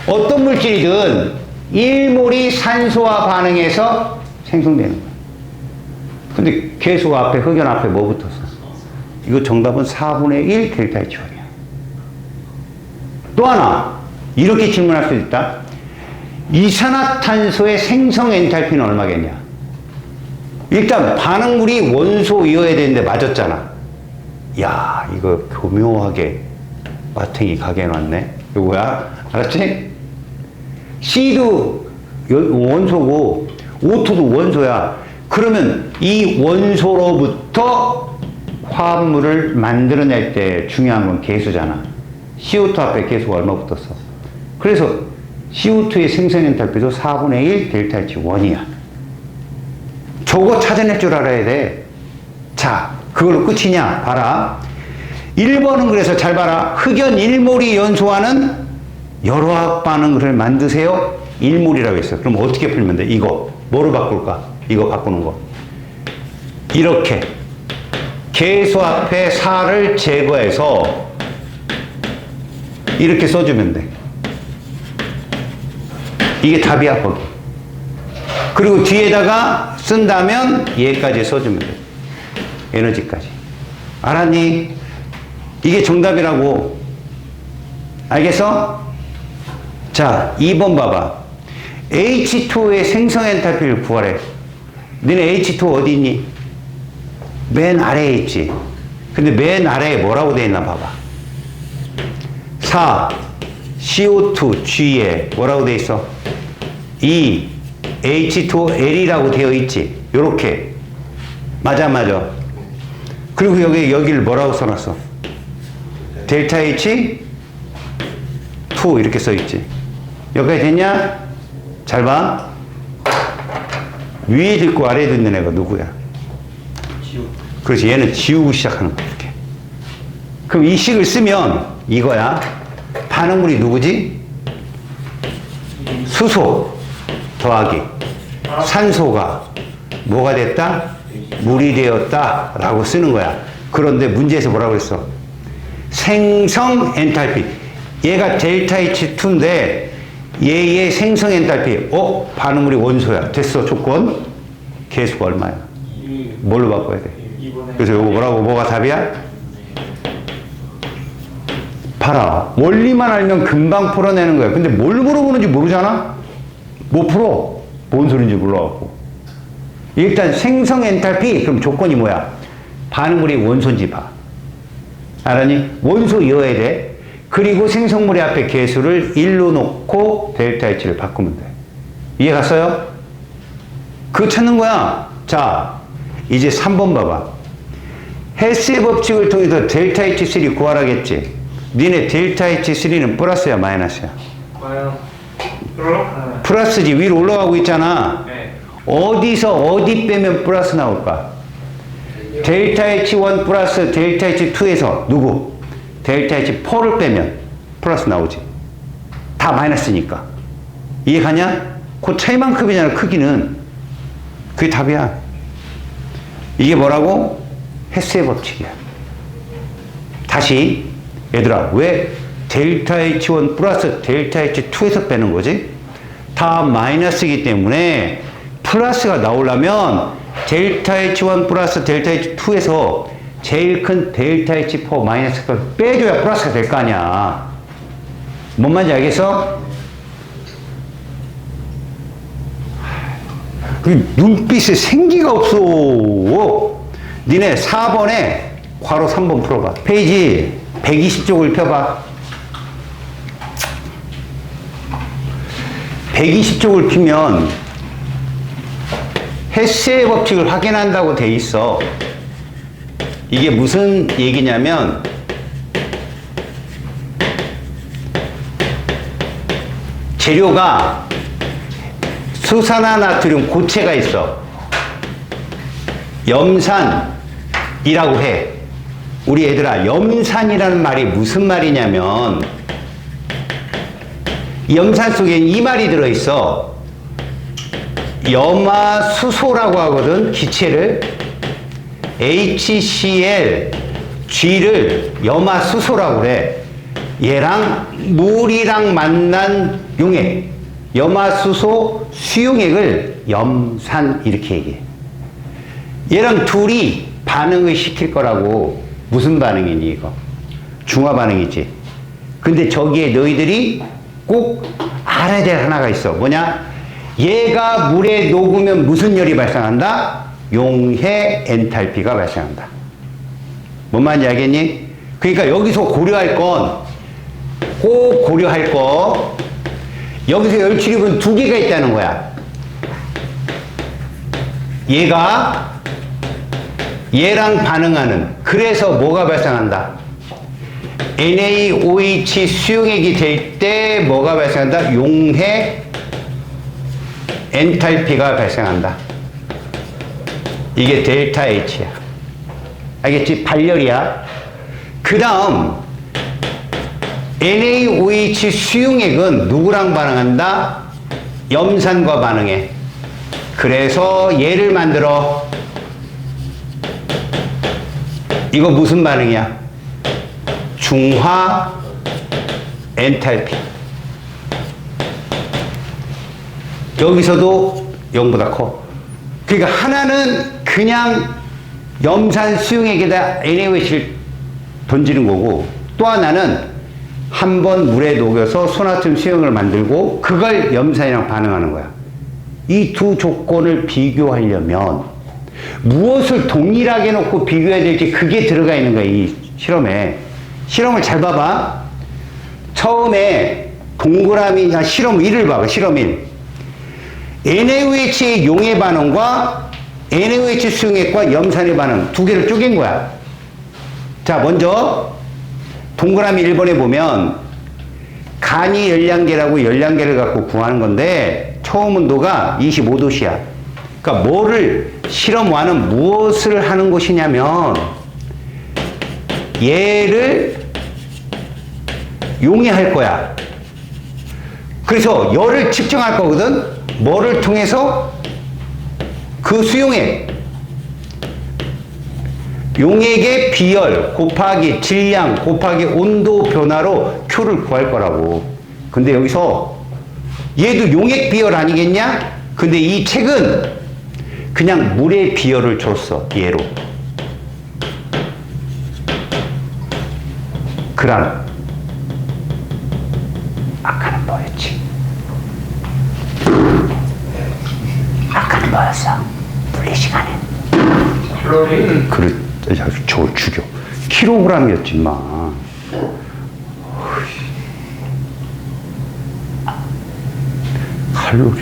어떤 물질이든 1몰이 산소와 반응해서 생성되는 거야. 근데 계수가 앞에 흑연 앞에 뭐 붙었어? 이거 정답은 4분의 1 델타 H원이야. 또 하나 이렇게 질문할 수 있다. 이산화탄소의 생성 엔탈피는 얼마겠냐? 일단 반응물이 원소이어야 되는데 맞았잖아. 야, 이거 교묘하게 마탱이 가게 해놨네. 이거 뭐야? 알았지? C도 원소고 O2도 원소야. 그러면 이 원소로부터 화합물을 만들어낼 때 중요한 건 계수잖아. CO2 앞에 계수가 얼마 붙었어? 그래서 CO2의 생성 엔탈피도 4분의 1 델타 H1이야. 저거 찾아낼 줄 알아야 돼. 자, 그걸로 끝이냐? 봐라. 1번은 그래서 잘 봐라. 흑연 1몰이 연소하는 열화학 반응을 만드세요. 1몰이라고 했어. 그럼 어떻게 풀면 돼? 이거. 뭐로 바꿀까? 이거 바꾸는 거. 이렇게. 계수 앞에 4를 제거해서 이렇게 써주면 돼. 이게 답이야, 거기. 그리고 뒤에다가 쓴다면 얘까지 써주면 돼. 에너지까지. 알았니? 이게 정답이라고. 알겠어? 자, 2번 봐봐. H2의 생성 엔탈피를 구하래. 너네 H2 어디 있니? 맨 아래에 있지. 근데 맨 아래에 뭐라고 되어 있나 봐봐. 4 CO2G에 뭐라고 되어 있어? 2 H2L이라고 되어 있지. 요렇게. 맞아. 그리고 여기를 뭐라고 써놨어? 델타 H 2 이렇게 써있지. 여기까지 됐냐? 잘 봐. 위에 듣고 아래에 듣는 애가 누구야? 그렇지. 얘는 지우고 시작하는 거야. 이렇게. 그럼 이 식을 쓰면 이거야. 반응물이 누구지? 수소 더하기 산소가 뭐가 됐다? 물이 되었다 라고 쓰는 거야. 그런데 문제에서 뭐라고 했어? 생성 엔탈피. 얘가 델타 H2인데 얘의 생성 엔탈피. 반응물이 원소야. 됐어. 조건. 계수가 얼마야? 뭘로 바꿔야 돼? 그래서 이거 뭐가 답이야? 봐라. 원리만 알면 금방 풀어내는 거야. 근데 뭘 물어보는지 모르잖아? 못 풀어. 뭔 소린지 몰라갖고. 일단 생성 엔탈피. 그럼 조건이 뭐야? 반응물이 원소인지 봐. 알았니? 원소이어야 돼. 그리고 생성물의 앞에 계수를 1로 놓고 델타 H를 바꾸면 돼. 이해 갔어요? 그거 찾는 거야. 자, 이제 3번 봐봐. 헬스의 법칙을 통해서 델타 H3 구하라겠지. 니네 델타 H3는 플러스야 마이너스야? 플러스지. 위로 올라가고 있잖아. 네. 어디서 어디 빼면 플러스 나올까? 델타 H1 플러스 델타 H2에서 누구? 델타 H4를 빼면 플러스 나오지. 다 마이너스니까. 이해가냐? 그 차이만큼이잖아, 크기는. 그게 답이야. 이게 뭐라고? 헬스의 법칙이야. 다시 얘들아, 왜 델타 H1 플러스 델타 H2에서 빼는 거지? 다 마이너스이기 때문에 플러스가 나오려면 델타 H1 플러스 델타 H2에서 제일 큰 델타 H4 마이너스를 빼줘야 플러스가 될 거 아니야. 뭔 말인지 알겠어? 눈빛에 생기가 없어. 니네 4번에 괄호 3번 풀어봐. 페이지 120쪽을 펴봐. 120쪽을 피면 헬스의 법칙을 확인한다고 돼 있어. 이게 무슨 얘기냐면 재료가 수산화나트륨 고체가 있어. 염산이라고 해. 우리 애들아, 염산이라는 말이 무슨 말이냐면 이 염산 속에 이 말이 들어있어. 염화수소라고 하거든. 기체를 HCl G를 염화수소라고 그래. 얘랑 물이랑 만난 용액, 염화수소 수용액을 염산 이렇게 얘기해. 얘랑 둘이 반응을 시킬 거라고. 무슨 반응이니 이거? 중화 반응이지. 근데 저기에 너희들이 꼭 알아야 될 하나가 있어. 뭐냐? 얘가 물에 녹으면 무슨 열이 발생한다? 용해 엔탈피가 발생한다. 뭔 말인지 알겠니? 그러니까 여기서 고려할 건, 꼭 고려할 거, 여기서 열 출입은 두 개가 있다는 거야. 얘랑 반응하는. 그래서 뭐가 발생한다? NaOH 수용액이 될 때 뭐가 발생한다? 용해 엔탈피가 발생한다. 이게 델타 H야. 알겠지? 발열이야. 그 다음 NaOH 수용액은 누구랑 반응한다? 염산과 반응해. 그래서 얘를 만들어. 이거 무슨 반응이야? 중화 엔탈피. 여기서도 0보다 커. 그러니까 하나는 그냥 염산 수용액에다 NaOH를 던지는 거고, 또 하나는 한번 물에 녹여서 소나트륨 수용을 만들고 그걸 염산이랑 반응하는 거야. 이 두 조건을 비교하려면 무엇을 동일하게 놓고 비교해야 될지 그게 들어가 있는 거야, 이 실험에. 실험을 잘 봐봐. 처음에 동그라미, 실험 1을 봐봐, 실험 1. NaOH의 용해 반응과 NaOH 수용액과 염산의 반응 두 개를 쪼갠 거야. 자, 먼저 동그라미 1번에 보면 간이 열량계라고 열량계를 갖고 구하는 건데 처음 온도가 25도씨야. 그러니까 뭐를, 실험 1은 무엇을 하는 곳이냐면 얘를 용해할 거야. 그래서 열을 측정할 거거든. 뭐를 통해서? 그 수용액, 용액의 비열 곱하기 질량 곱하기 온도 변화로 Q를 구할 거라고. 근데 여기서 얘도 용액 비열 아니겠냐? 근데 이 책은 그냥 물의 비열을 줬어. 얘로 그람. 아까는 뭐였지? 아까는 뭐였어? 분리 시간에 칼로리. 그래, 저 죽여. 킬로그램이었지 마. 칼로리.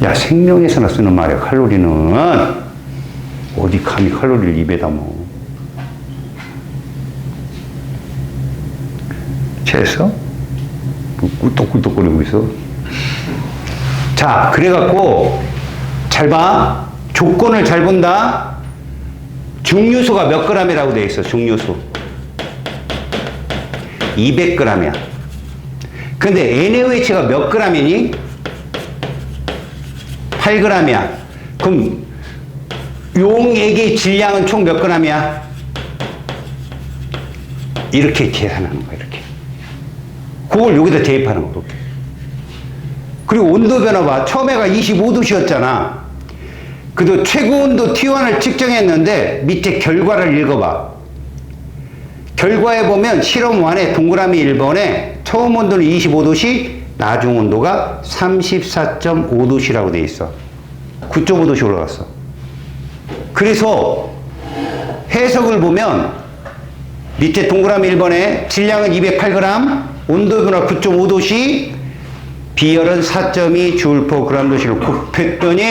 야, 생명에서나 쓰는 말이야. 칼로리는 어디 감히 칼로리를 입에 담어. 채했어? 꿀떡꿀떡거리고 있어. 자, 그래갖고 잘 봐. 조건을 잘 본다. 중류수가 몇 g이라고 되어 있어? 중류수 200g이야. 근데 NaOH가 몇 g이니? 8g이야. 그럼 용액의 질량은 총 몇 g이야? 이렇게 계산하는 거야. 이렇게. 그걸 여기다 대입하는 거. 이렇게. 그리고 온도 변화 봐. 처음에가 25도씨였잖아. 그래도 최고 온도 T1을 측정했는데 밑에 결과를 읽어봐. 결과에 보면 실험 1의 동그라미 1번에 처음 온도는 25도씨, 나중 온도가 34.5도씨라고 돼 있어. 9.5도씨 올라갔어. 그래서 해석을 보면 밑에 동그라미 1번에 질량은 208g, 온도 변화 9.5도씨, 비열은 4.2 J/g도씨로 곱했더니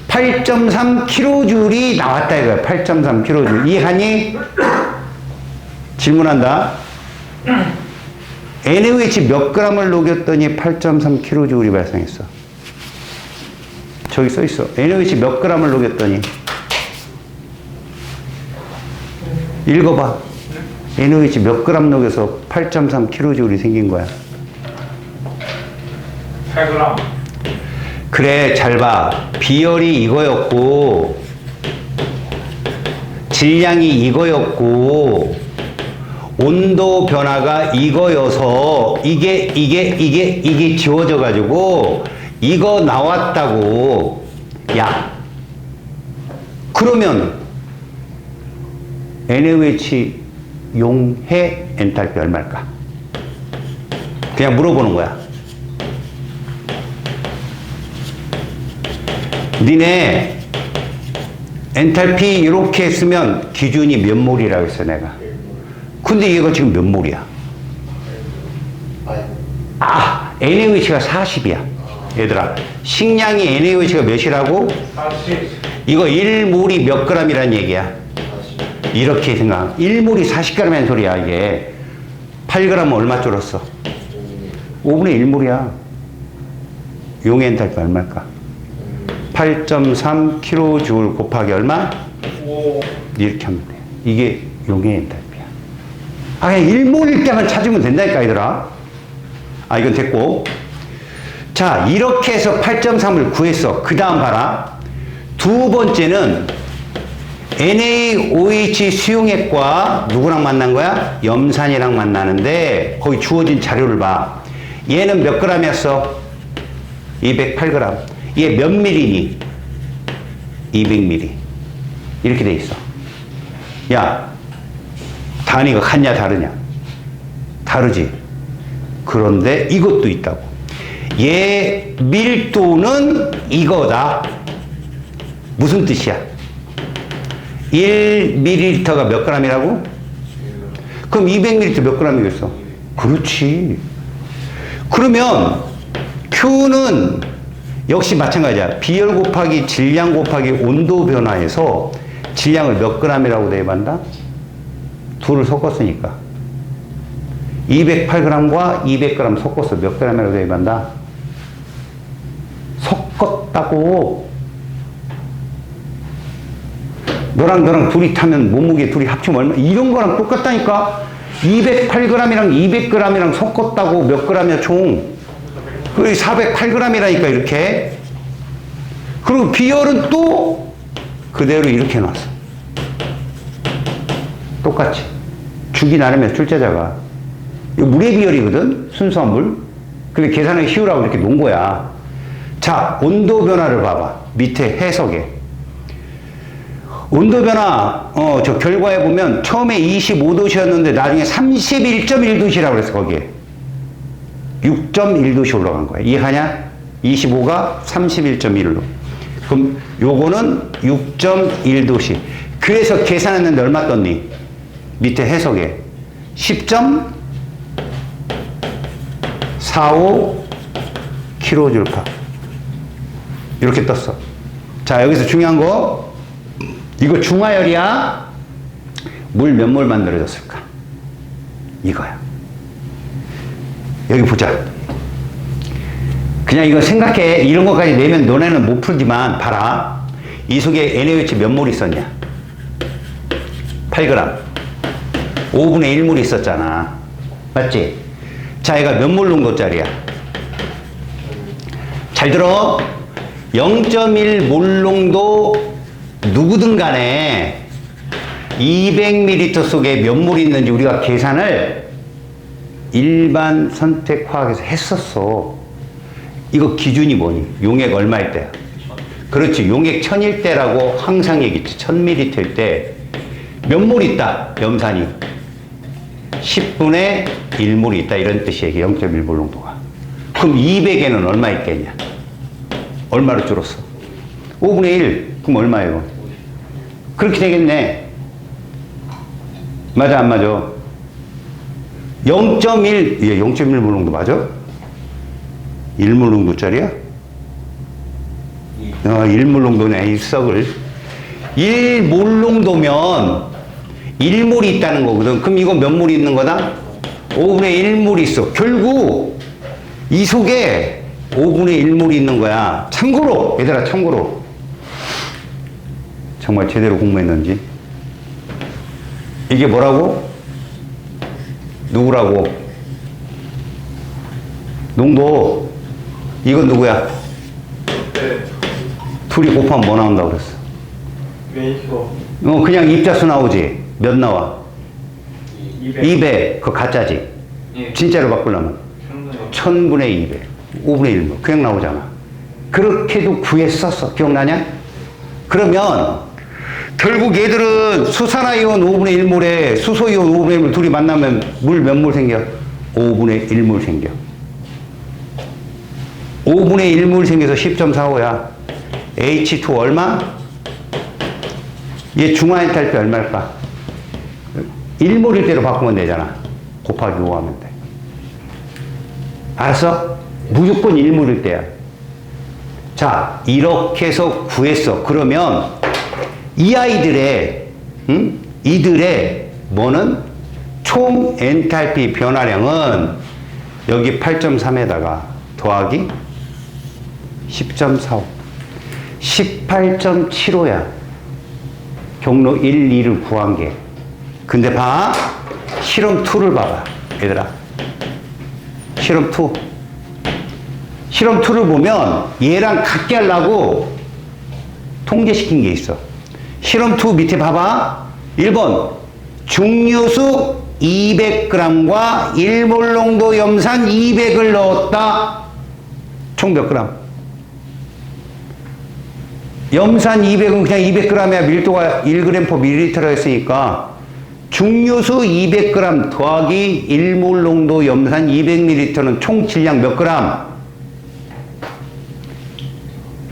8.3kJ이 나왔다 이거야. 8.3kJ. 이해하니? 질문한다. NaOH 몇 g을 녹였더니 8.3kJ이 발생했어? 저기 써 있어. NaOH 몇 g을 녹였더니. 읽어봐. NaOH 몇 그램 녹여서 8.3kJ이 생긴 거야? 8g. 그래, 잘 봐. 비열이 이거였고, 질량이 이거였고, 온도 변화가 이거여서, 이게 지워져가지고, 이거 나왔다고. 야. 그러면, NaOH 용해 엔탈피 얼마일까? 그냥 물어보는 거야. 니네 엔탈피 이렇게 쓰면 기준이 몇 몰이라고 했어 내가. 근데 얘가 지금 몇 몰이야? NaOH가 40이야. 얘들아, 식량이 NaOH가 몇이라고? 40. 이거 1몰이 몇 g이란 얘기야? 이렇게 생각. 1몰이 40g이라는 소리야 이게. 8g은 얼마 줄었어? 5분의 1몰이야. 용의 엔탈피 얼마일까? 8.3kJ 곱하기 얼마? 5. 이렇게 하면 돼. 이게 용의 엔탈피야. 그냥 1몰일 때만 찾으면 된다니까, 얘들아. 이건 됐고. 자, 이렇게 해서 8.3을 구했어. 그 다음 봐라. 두 번째는 NaOH 수용액과 누구랑 만난 거야? 염산이랑 만나는데, 거기 주어진 자료를 봐. 얘는 몇 g이었어? 208g. 얘 몇 밀리니? 200ml. 이렇게 돼 있어. 야, 단위가 같냐 다르냐? 다르지. 그런데 이것도 있다고. 얘 밀도는 이거다. 무슨 뜻이야? 1ml가 몇 g이라고? 그럼 200ml 몇 g이겠어? 그렇지. 그러면 Q는 역시 마찬가지야. 비열 곱하기 질량 곱하기 온도 변화에서 질량을 몇 g이라고 대입한다? 둘을 섞었으니까. 208g과 200g 섞어서 몇 g이라고 대입한다? 섞었다고. 너랑 둘이 타면 몸무게 둘이 합치면 얼마? 이런 거랑 똑같다니까? 208g이랑 200g이랑 섞었다고 몇 g이야 총? 그 408g이라니까 이렇게. 그리고 비열은 또 그대로 이렇게 놨어. 똑같이. 주기 나름의 출제자가. 이거 물의 비열이거든? 순수한 물. 근데 계산하기 쉬우라고 이렇게 놓은 거야. 자, 온도 변화를 봐봐. 밑에 해석에. 온도 변화, 저 결과에 보면 처음에 25도씨였는데 나중에 31.1도씨라고 그랬어, 거기에. 6.1도씨 올라간 거야. 이해하냐? 25가 31.1로. 그럼 요거는 6.1도씨. 그래서 계산했는데 얼마 떴니? 밑에 해석에. 10.45kJ/. 이렇게 떴어. 자, 여기서 중요한 거. 이거 중화열이야? 물 몇 몰 만들어졌을까? 이거야. 여기 보자. 그냥 이거 생각해. 이런 것까지 내면 너네는 못 풀지만 봐라. 이 속에 NaOH 몇 몰 있었냐? 8g. 5분의 1몰 있었잖아. 맞지? 자, 얘가 몇 몰 농도짜리야? 잘 들어. 0.1몰 농도 누구든 간에 200ml 속에 몇 몰이 있는지 우리가 계산을 일반 선택화학에서 했었어. 이거 기준이 뭐니? 용액 얼마일 때야? 그렇지. 용액 1000일 때라고 항상 얘기했지. 1000ml일 때 몇 몰 있다? 염산이 10분의 1몰이 있다. 이런 뜻이에요. 0.1몰 농도가. 그럼 200에는 얼마 있겠냐? 얼마로 줄었어? 5분의 1. 그럼 얼마예요? 그렇게 되겠네. 맞아, 안 맞아? 0.1, 예, 0.1몰 농도 맞아? 1몰 농도짜리야? 1몰 농도네, 이 썩을. 1몰 농도면 1몰이 있다는 거거든. 그럼 이거 몇 몰이 있는 거다? 5분의 1몰이 있어. 결국 이 속에 5분의 1몰이 있는 거야. 참고로, 얘들아, 참고로. 정말 제대로 공부했는지. 이게 뭐라고? 누구라고? 농도. 이건 누구야? 네. 둘이 곱하면 뭐 나온다고 그랬어? 메이커. 그냥 입자수 나오지. 몇 나와? 200. 그거 가짜지. 예. 진짜로 바꾸려면 1000분의 200. 5분의 1. 그냥 나오잖아. 그렇게도 구했었어. 기억나냐? 그러면 결국 얘들은 수산화이온 5분의 1몰에 수소이온 5분의 1몰 둘이 만나면 물 몇 몰 생겨? 5분의 1몰 생겨. 5분의 1몰 생겨서 10.45야. H2 얼마? 얘 중화 엔탈피 얼마일까? 1몰일 대로 바꾸면 되잖아. 곱하기 5 하면 돼. 알았어? 무조건 1몰일 때야. 자, 이렇게 해서 구했어. 그러면 이 아이들의, 이들의 뭐는 총 엔탈피 변화량은 여기 8.3에다가 더하기 10.45. 18.75야. 경로 1, 2를 구한 게. 근데 봐. 실험 2를 봐봐. 얘들아. 실험 2. 실험 2를 보면 얘랑 같게 하려고 통계시킨 게 있어. 실험 2 밑에 봐봐. 1번. 중류수 200g과 1몰 농도 염산 200을 넣었다. 총 몇 그램? 염산 200은 그냥 200g이야. 밀도가 1g/ml라 했으니까 중류수 200g 더하기 1몰 농도 염산 200ml는 총 질량 몇 그램?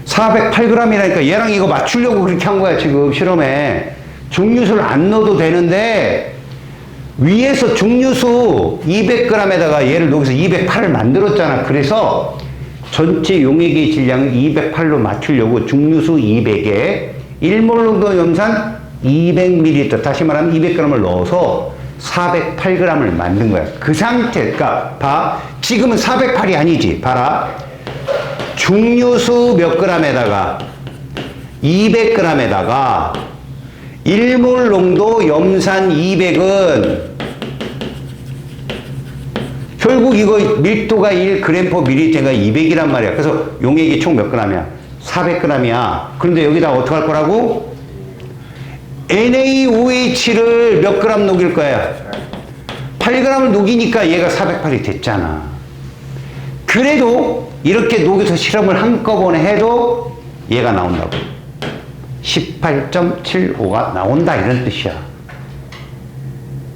408g이라니까 얘랑 이거 맞추려고 그렇게 한 거야 지금 실험에. 중류수를 안 넣어도 되는데 위에서 중류수 200g에다가 얘를 여기서 208을 만들었잖아. 그래서 전체 용액의 질량을 208로 맞추려고 중류수 200에 1몰 농도 염산 200ml, 다시 말하면 200g을 넣어서 408g을 만든 거야. 그 상태, 그러니까 봐. 지금은 408이 아니지. 봐라. 중류수 몇 g에다가 200g에다가 1몰 농도 염산 200은 결국 이거 밀도가 1g/ml가 200이란 말이야. 그래서 용액이 총 몇 g이야? 400g이야. 그런데 여기다 어떻게 할 거라고? NaOH를 몇 g 녹일 거야? 8g을 녹이니까 얘가 408이 됐잖아. 그래도 이렇게 녹여서 실험을 한꺼번에 해도 얘가 나온다고. 18.75가 나온다 이런 뜻이야.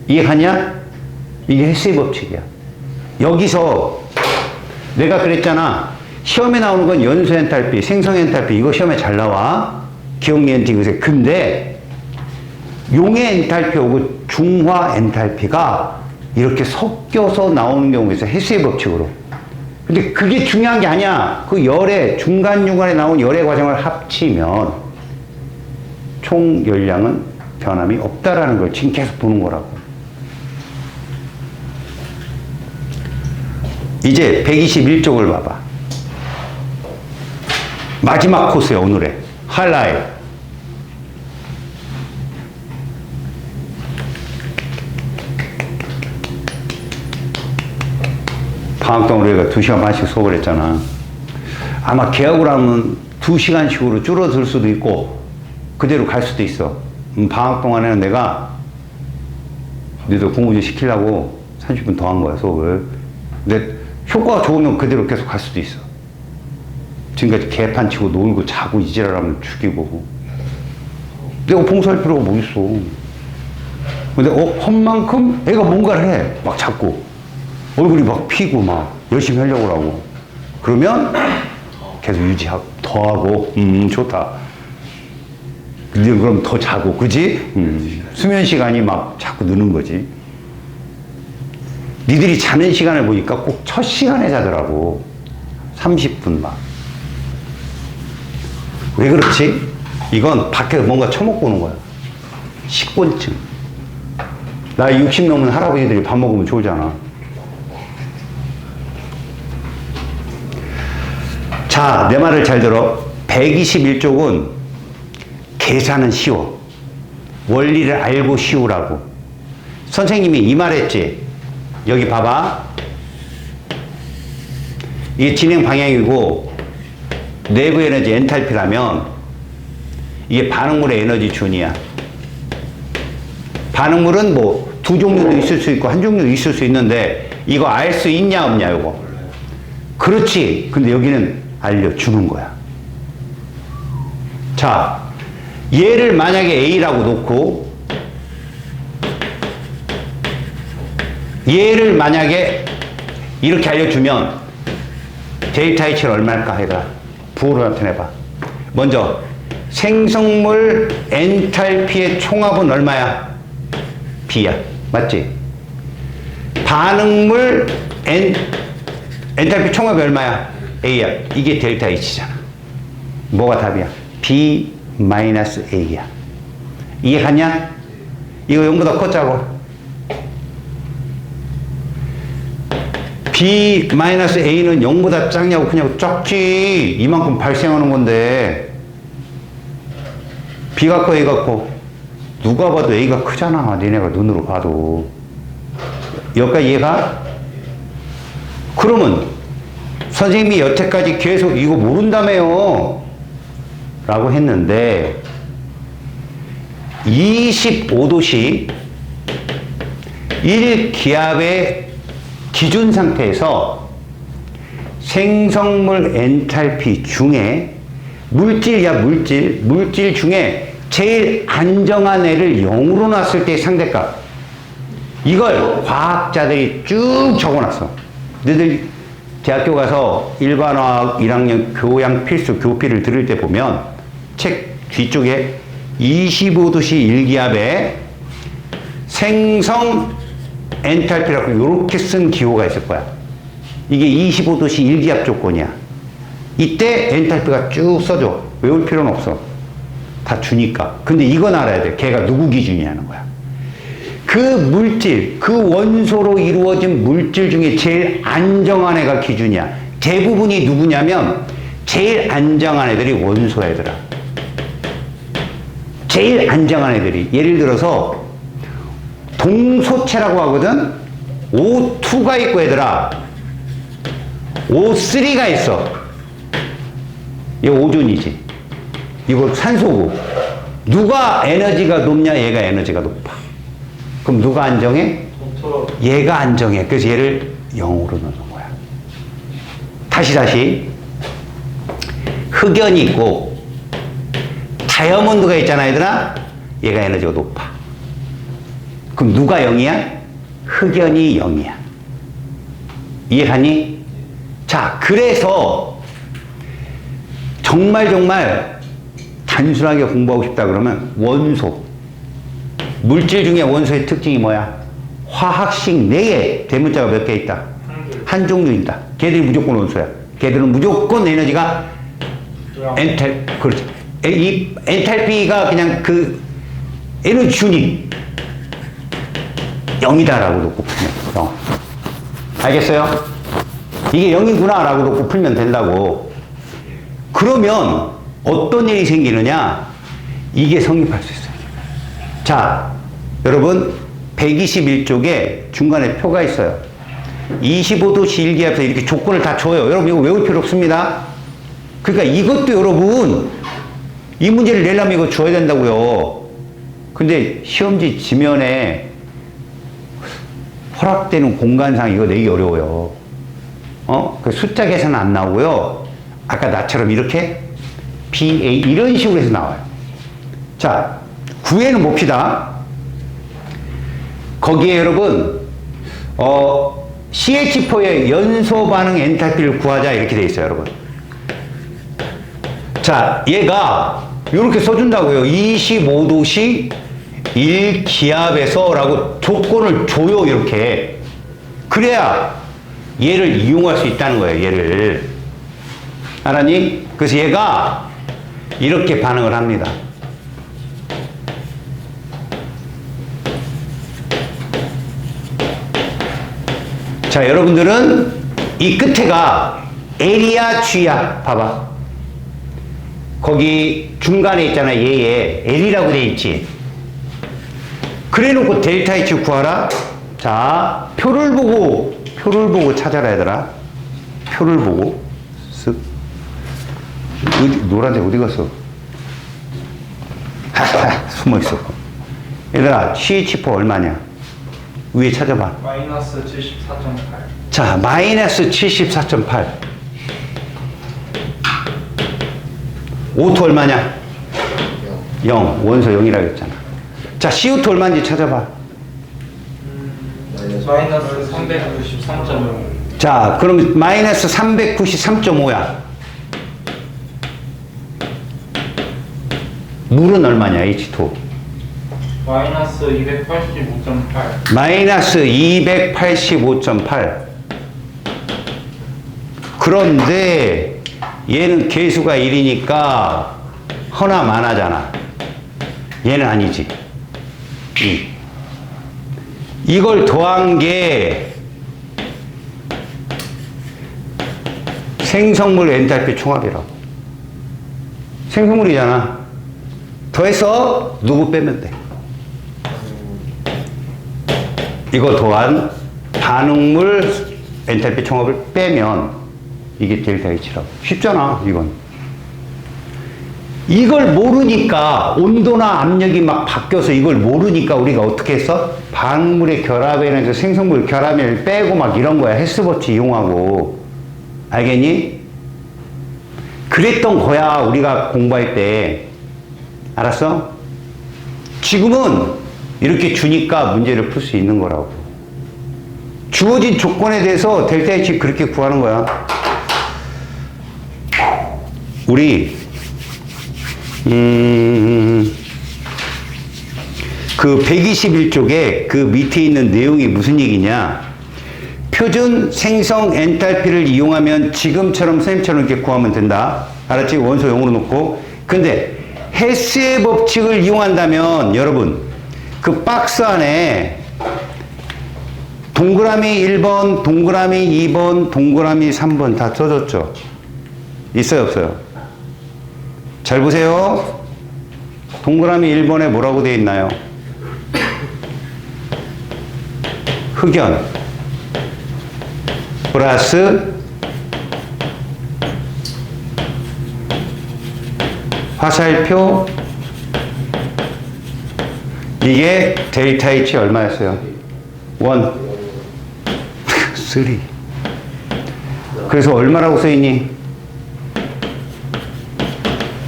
이해하냐? 이게 헬스의 법칙이야. 여기서 내가 그랬잖아. 시험에 나오는 건 연소 엔탈피, 생성 엔탈피 이거 시험에 잘 나와. 기억니은티 그새. 근데 용해 엔탈피하고 중화 엔탈피가 이렇게 섞여서 나오는 경우가 있어. 헬스의 법칙으로. 근데 그게 중요한 게 아니야. 그 열의 중간중간에 나온 열의 과정을 합치면 총 열량은 변함이 없다라는 걸 지금 계속 보는 거라고. 이제 121쪽을 봐봐. 마지막 코스야, 오늘의. 하이라이트. 방학 동안 우리가 2시간 반씩 수업을 했잖아. 아마 개학을 하면 2시간씩으로 줄어들 수도 있고, 그대로 갈 수도 있어. 방학 동안에는 내가 너희들 공부 좀 시키려고 30분 더 한 거야, 수업을. 근데 효과가 좋으면 그대로 계속 갈 수도 있어. 지금까지 개판 치고 놀고 자고 이지랄하면 죽이고. 내가 봉사할 필요가 뭐 있어. 근데 한 만큼 애가 뭔가를 해. 막 자꾸. 얼굴이 막 피고 막 열심히 하려고 하고. 그러면 계속 유지하고 더 하고 좋다. 근데 그럼 더 자고 그지? 수면 시간이 막 자꾸 느는 거지. 니들이 자는 시간을 보니까 꼭 첫 시간에 자더라고. 30분 막. 왜 그렇지? 이건 밖에서 뭔가 처먹고 오는 거야. 식곤증. 나 60 넘은 할아버지들이 밥 먹으면 좋잖아. 자, 내 말을 잘 들어. 121쪽은 계산은 쉬워. 원리를 알고 쉬우라고. 선생님이 이 말 했지. 여기 봐봐. 이게 진행 방향이고 내부 에너지 엔탈피라면 이게 반응물의 에너지 준이야. 반응물은 뭐 두 종류도 있을 수 있고 한 종류도 있을 수 있는데 이거 알 수 있냐 없냐 이거. 그렇지. 근데 여기는 알려주는 거야. 자, 얘를 만약에 A라고 놓고 얘를 만약에 이렇게 알려주면 데이터 H는 얼마일까 해라. 부호로 나타내봐. 먼저 생성물 엔탈피의 총합은 얼마야? B야. 맞지? 반응물 엔탈피 총합이 얼마야? A야. 이게 델타 H잖아. 뭐가 답이야? B-A야. 이해갔냐? 이거 0보다 컸자고. B-A는 0보다 작냐고 그냥 작지. 이만큼 발생하는 건데 B가 커 A가 커? 누가 봐도 A가 크잖아. 니네가 눈으로 봐도. 여기까지 이해가? 그러면 선생님이 여태까지 계속 이거 모른다며요 라고 했는데 25도씨 1기압의 기준 상태에서 생성물 엔탈피 중에 물질 중에 제일 안정한 애를 0으로 놨을 때의 상대값. 이걸 과학자들이 쭉 적어놨어. 너희들 대학교 가서 일반화학 1학년 교양 필수 교필을 들을 때 보면 책 뒤쪽에 25도씨 1기압에 생성 엔탈피라고 이렇게 쓴 기호가 있을 거야. 이게 25도씨 1기압 조건이야. 이때 엔탈피가 쭉 써줘. 외울 필요는 없어. 다 주니까. 근데 이건 알아야 돼. 걔가 누구 기준이냐는 거야. 그 물질, 그 원소로 이루어진 물질 중에 제일 안정한 애가 기준이야. 대부분이 누구냐면 제일 안정한 애들이 원소 애들아. 제일 안정한 애들이. 예를 들어서 동소체라고 하거든. O2가 있고 얘들아 O3가 있어. 이거 오존이지. 이거 산소고. 누가 에너지가 높냐? 얘가 에너지가 높아. 그럼 누가 안정해? 얘가 안정해. 그래서 얘를 0으로 넣는 거야. 다시 흑연이 있고 다이아몬드가 있잖아 얘들아. 얘가 에너지가 높아. 그럼 누가 0이야? 흑연이 0이야. 이해하니? 자, 그래서 정말 단순하게 공부하고 싶다 그러면 원소. 물질 중에 원소의 특징이 뭐야? 화학식 내에 대문자가 몇 개 있다? 한 종류 있다. 걔들이 무조건 원소야. 걔들은 무조건 에너지가 그렇지. 이 엔탈피가 그냥 그 에너지 준이 0이다라고 놓고 풀면 0. 알겠어요? 이게 0이구나 라고 놓고 풀면 된다고. 그러면 어떤 일이 생기느냐? 이게 성립할 수 있어요. 자, 여러분 121쪽에 중간에 표가 있어요. 25도씨 1기압에서 이렇게 조건을 다 줘요. 여러분 이거 외울 필요 없습니다. 그러니까 이것도 여러분 이 문제를 내려면 이거 줘야 된다고요. 근데 시험지 지면에 허락되는 공간상 이거 내기 어려워요. 그 숫자 계산 안 나오고요. 아까 나처럼 이렇게 BA 이런 식으로 해서 나와요. 자, 구해는 봅시다. 거기에 여러분 CH4의 연소 반응 엔탈피를 구하자 이렇게 돼 있어요, 여러분. 자, 얘가 이렇게 써준다고요. 25도씨 1기압에서 라고 조건을 줘요, 이렇게. 그래야 얘를 이용할 수 있다는 거예요, 얘를. 알았니? 그래서 얘가 이렇게 반응을 합니다. 자, 여러분들은 이 끝에가 L이야, G야? 봐봐. 거기 중간에 있잖아, 얘에 L이라고 돼 있지. 그래 놓고 델타 H 구하라? 자, 표를 보고 찾아라, 얘들아. 표를 보고. 쓱. 노란색 어디 갔어? 숨어 있었고. 얘들아, CH4 얼마냐? 위에 찾아봐. 마이너스 74.8. 자, 마이너스 74.8. O2 얼마냐? 0. 원소 0이라고 했잖아. 자, CO2 얼마인지 찾아봐. 마이너스 393.0. 자, 그럼 마이너스 393.5야. 물은 얼마냐, H2? 마이너스 285.8. 마이너스 285.8. 그런데 얘는 개수가 1이니까 허나 만하잖아. 얘는 아니지. 이걸 더한 게 생성물 엔탈피 총합이라고. 생성물이잖아. 더해서 누구 빼면 돼. 이거 더한 반응물 엔탈피 총합을 빼면 이게 델타 H라고. 쉽잖아, 이건. 이걸 모르니까 온도나 압력이 막 바뀌어서 이걸 모르니까 우리가 어떻게 했어? 반응물의 결합에는 생성물 결합을 빼고 막 이런 거야. 헬스버치 이용하고. 알겠니? 그랬던 거야, 우리가 공부할 때. 알았어? 지금은 이렇게 주니까 문제를 풀 수 있는 거라고. 주어진 조건에 대해서 델타 H 그렇게 구하는 거야. 우리 그 121쪽에 그 밑에 있는 내용이 무슨 얘기냐? 표준 생성 엔탈피를 이용하면 지금처럼 선생님처럼 이렇게 구하면 된다. 알았지? 원소 0으로 놓고. 근데 헬스의 법칙을 이용한다면 여러분 그 박스 안에 동그라미 1번, 동그라미 2번, 동그라미 3번 다 써줬죠? 있어요, 없어요? 잘 보세요. 동그라미 1번에 뭐라고 되어 있나요? 흑연 플러스 화살표. 이게 델타 H 얼마였어요? 1 3. 그래서 얼마라고 써있니?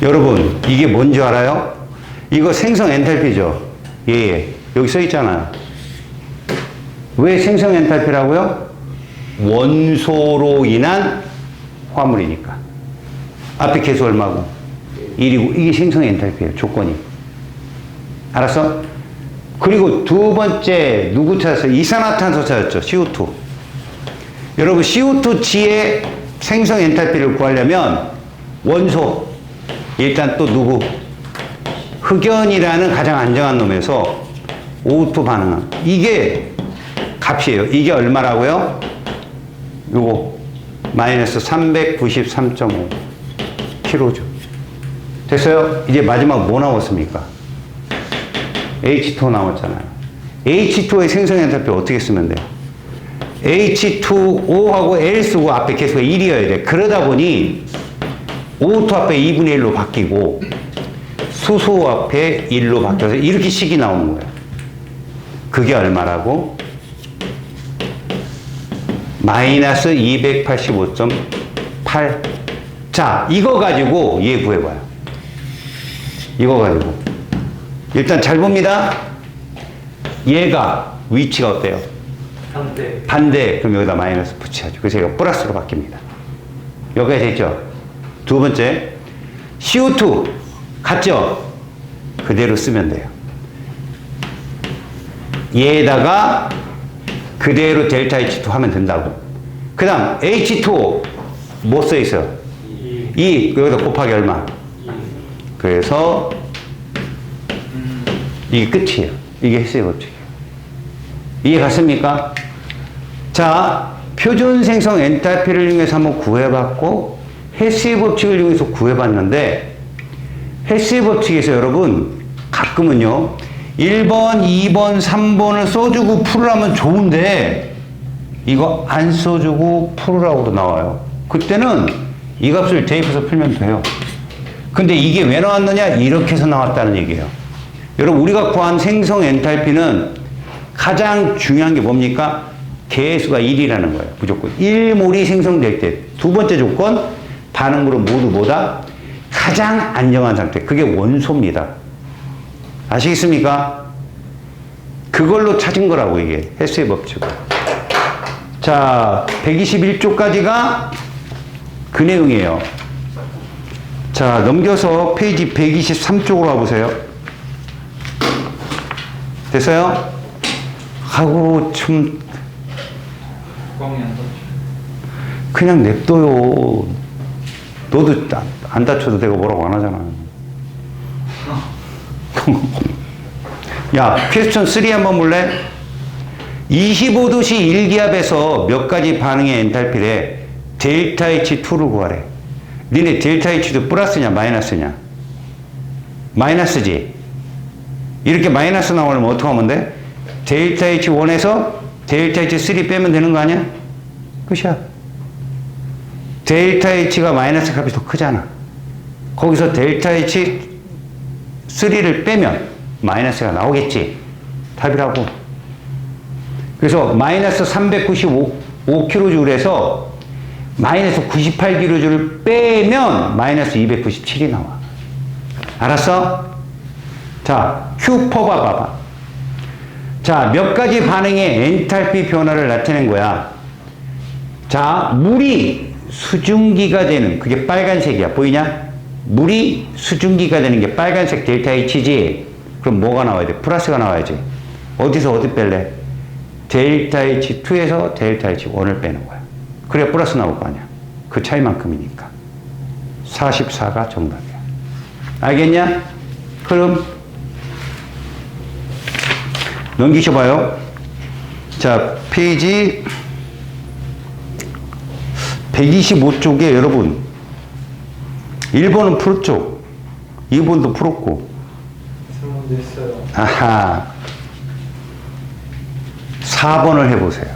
여러분, 이게 뭔지 알아요? 이거 생성 엔탈피죠? 예, 여기 써있잖아요. 왜 생성 엔탈피라고요? 원소로 인한 화물이니까. 앞에 계수 얼마고? 1이고, 이게 생성 엔탈피예요, 조건이. 알았어? 그리고 두 번째, 누구 찾았어요? 이산화탄소 찾았죠? CO2. 여러분, CO2치의 생성 엔탈피를 구하려면 원소, 일단 또 누구? 흑연이라는 가장 안정한 놈에서 O2 반응한. 이게 값이에요. 이게 얼마라고요? 요거. 마이너스 393.5 kg죠. 됐어요? 이제 마지막 뭐 나왔습니까? H2 나왔잖아요. H2의 생성 엔탈피 어떻게 쓰면 돼요? H2O하고 L 쓰고 앞에 계수가 1이어야 돼. 그러다 보니 O2 앞에 2분의 1로 바뀌고 수소 앞에 1로 바뀌어서 이렇게 식이 나오는 거예요. 그게 얼마라고? 마이너스 285.8. 자, 이거 가지고 얘 구해봐요. 이거 가지고. 일단 잘 봅니다. 얘가 위치가 어때요? 반대. 반대. 그럼 여기다 마이너스 붙여야죠. 그래서 얘가 플러스로 바뀝니다. 여기가 됐죠? 두 번째, CO2 같죠? 그대로 쓰면 돼요. 얘에다가 그대로 델타 H2 하면 된다고. 그 다음 H2O 뭐 써있어요? 2. 여기다 곱하기 얼마? 2. 그래서 이게 끝이에요. 이게 헬스의 법칙이에요. 이해 갔습니까? 자, 표준 생성 엔탈피를 이용해서 한번 구해봤고 헬스의 법칙을 이용해서 구해봤는데 헬스의 법칙에서 여러분 가끔은요 1번, 2번, 3번을 써주고 풀으라면 좋은데 이거 안 써주고 풀으라고도 나와요. 그때는 이 값을 대입해서 풀면 돼요. 근데 이게 왜 나왔느냐? 이렇게 해서 나왔다는 얘기예요. 여러분, 우리가 구한 생성 엔탈피는 가장 중요한 게 뭡니까? 개수가 1이라는 거예요. 무조건 1몰이 생성될 때 두 번째 조건, 반응물은 모두 뭐다? 가장 안정한 상태. 그게 원소입니다. 아시겠습니까? 그걸로 찾은 거라고 이게 헬스의 법칙. 자, 121쪽까지가 그 내용이에요. 자, 넘겨서 페이지 123쪽으로 와보세요. 됐어요? 하고 참 구멍이 안 떴죠. 그냥 냅둬요. 너도 안 다쳐도 내가 뭐라고 안 하잖아. 야, 퀘스천 3 한번 볼래? 25도씨 1기압에서 몇 가지 반응의 엔탈피래? 델타 H2를 구하래. 니네 델타 H도 플러스냐 마이너스냐? 마이너스지. 이렇게 마이너스 나오려면 어떻게 하면 돼? 델타 H1에서 델타 H3 빼면 되는 거 아니야? 끝이야. 델타 H가 마이너스 값이 더 크잖아. 거기서 델타 H3를 빼면 마이너스가 나오겠지. 답이라고. 그래서 마이너스 395kJ에서 마이너스 98kJ를 빼면 마이너스 297이 나와. 알았어? 자, Q 퍼봐봐. 자, 몇 가지 반응의 엔탈피 변화를 나타낸 거야. 자, 물이 수증기가 되는, 그게 빨간색이야. 보이냐? 물이 수증기가 되는 게 빨간색 델타 H지. 그럼 뭐가 나와야 돼? 플러스가 나와야지. 어디서 어디 뺄래? 델타 H2에서 델타 H1을 빼는 거야. 그래 플러스 나올 거 아니야. 그 차이만큼이니까. 44가 정답이야. 알겠냐? 그럼 넘기셔봐요. 자, 페이지 125쪽에 여러분 1번은 풀었죠. 2번도 풀었고. 3번도 했어요. 아하. 4번을 해보세요.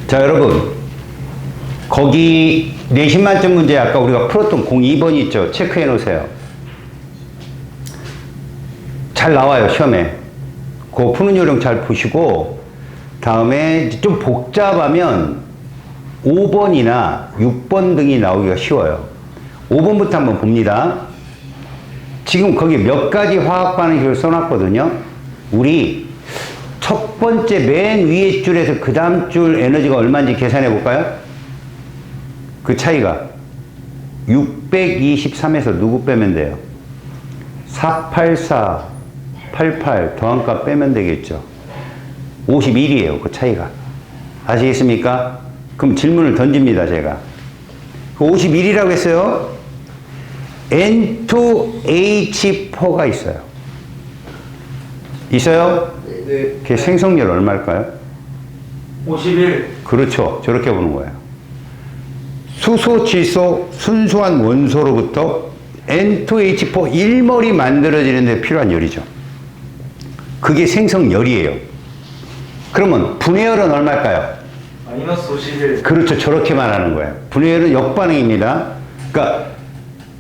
자, 여러분. 거기 내신 만점 문제 아까 우리가 풀었던 02번 있죠? 체크해 놓으세요. 잘 나와요, 시험에. 그거 푸는 요령 잘 보시고, 다음에 좀 복잡하면 5번이나 6번 등이 나오기가 쉬워요. 5번부터 한번 봅니다. 지금 거기 몇 가지 화학 반응식을 써놨거든요. 우리 첫 번째 맨 위에 줄에서 그 다음 줄 에너지가 얼마인지 계산해 볼까요? 그 차이가 623에서 누구 빼면 돼요? 484, 88 더한 값 빼면 되겠죠. 51이에요. 그 차이가. 아시겠습니까? 그럼 질문을 던집니다. 제가. 51이라고 했어요. N2H4가 있어요. 있어요? 네. 걔 생성률 얼마일까요? 51. 그렇죠. 저렇게 보는 거예요. 수소, 질소, 순수한 원소로부터 N2H4 1몰이 만들어지는 데 필요한 열이죠. 그게 생성열이에요. 그러면 분해열은 얼마일까요? 마이너스 51. 그렇죠. 저렇게 말하는 거예요. 분해열은 역반응입니다. 그러니까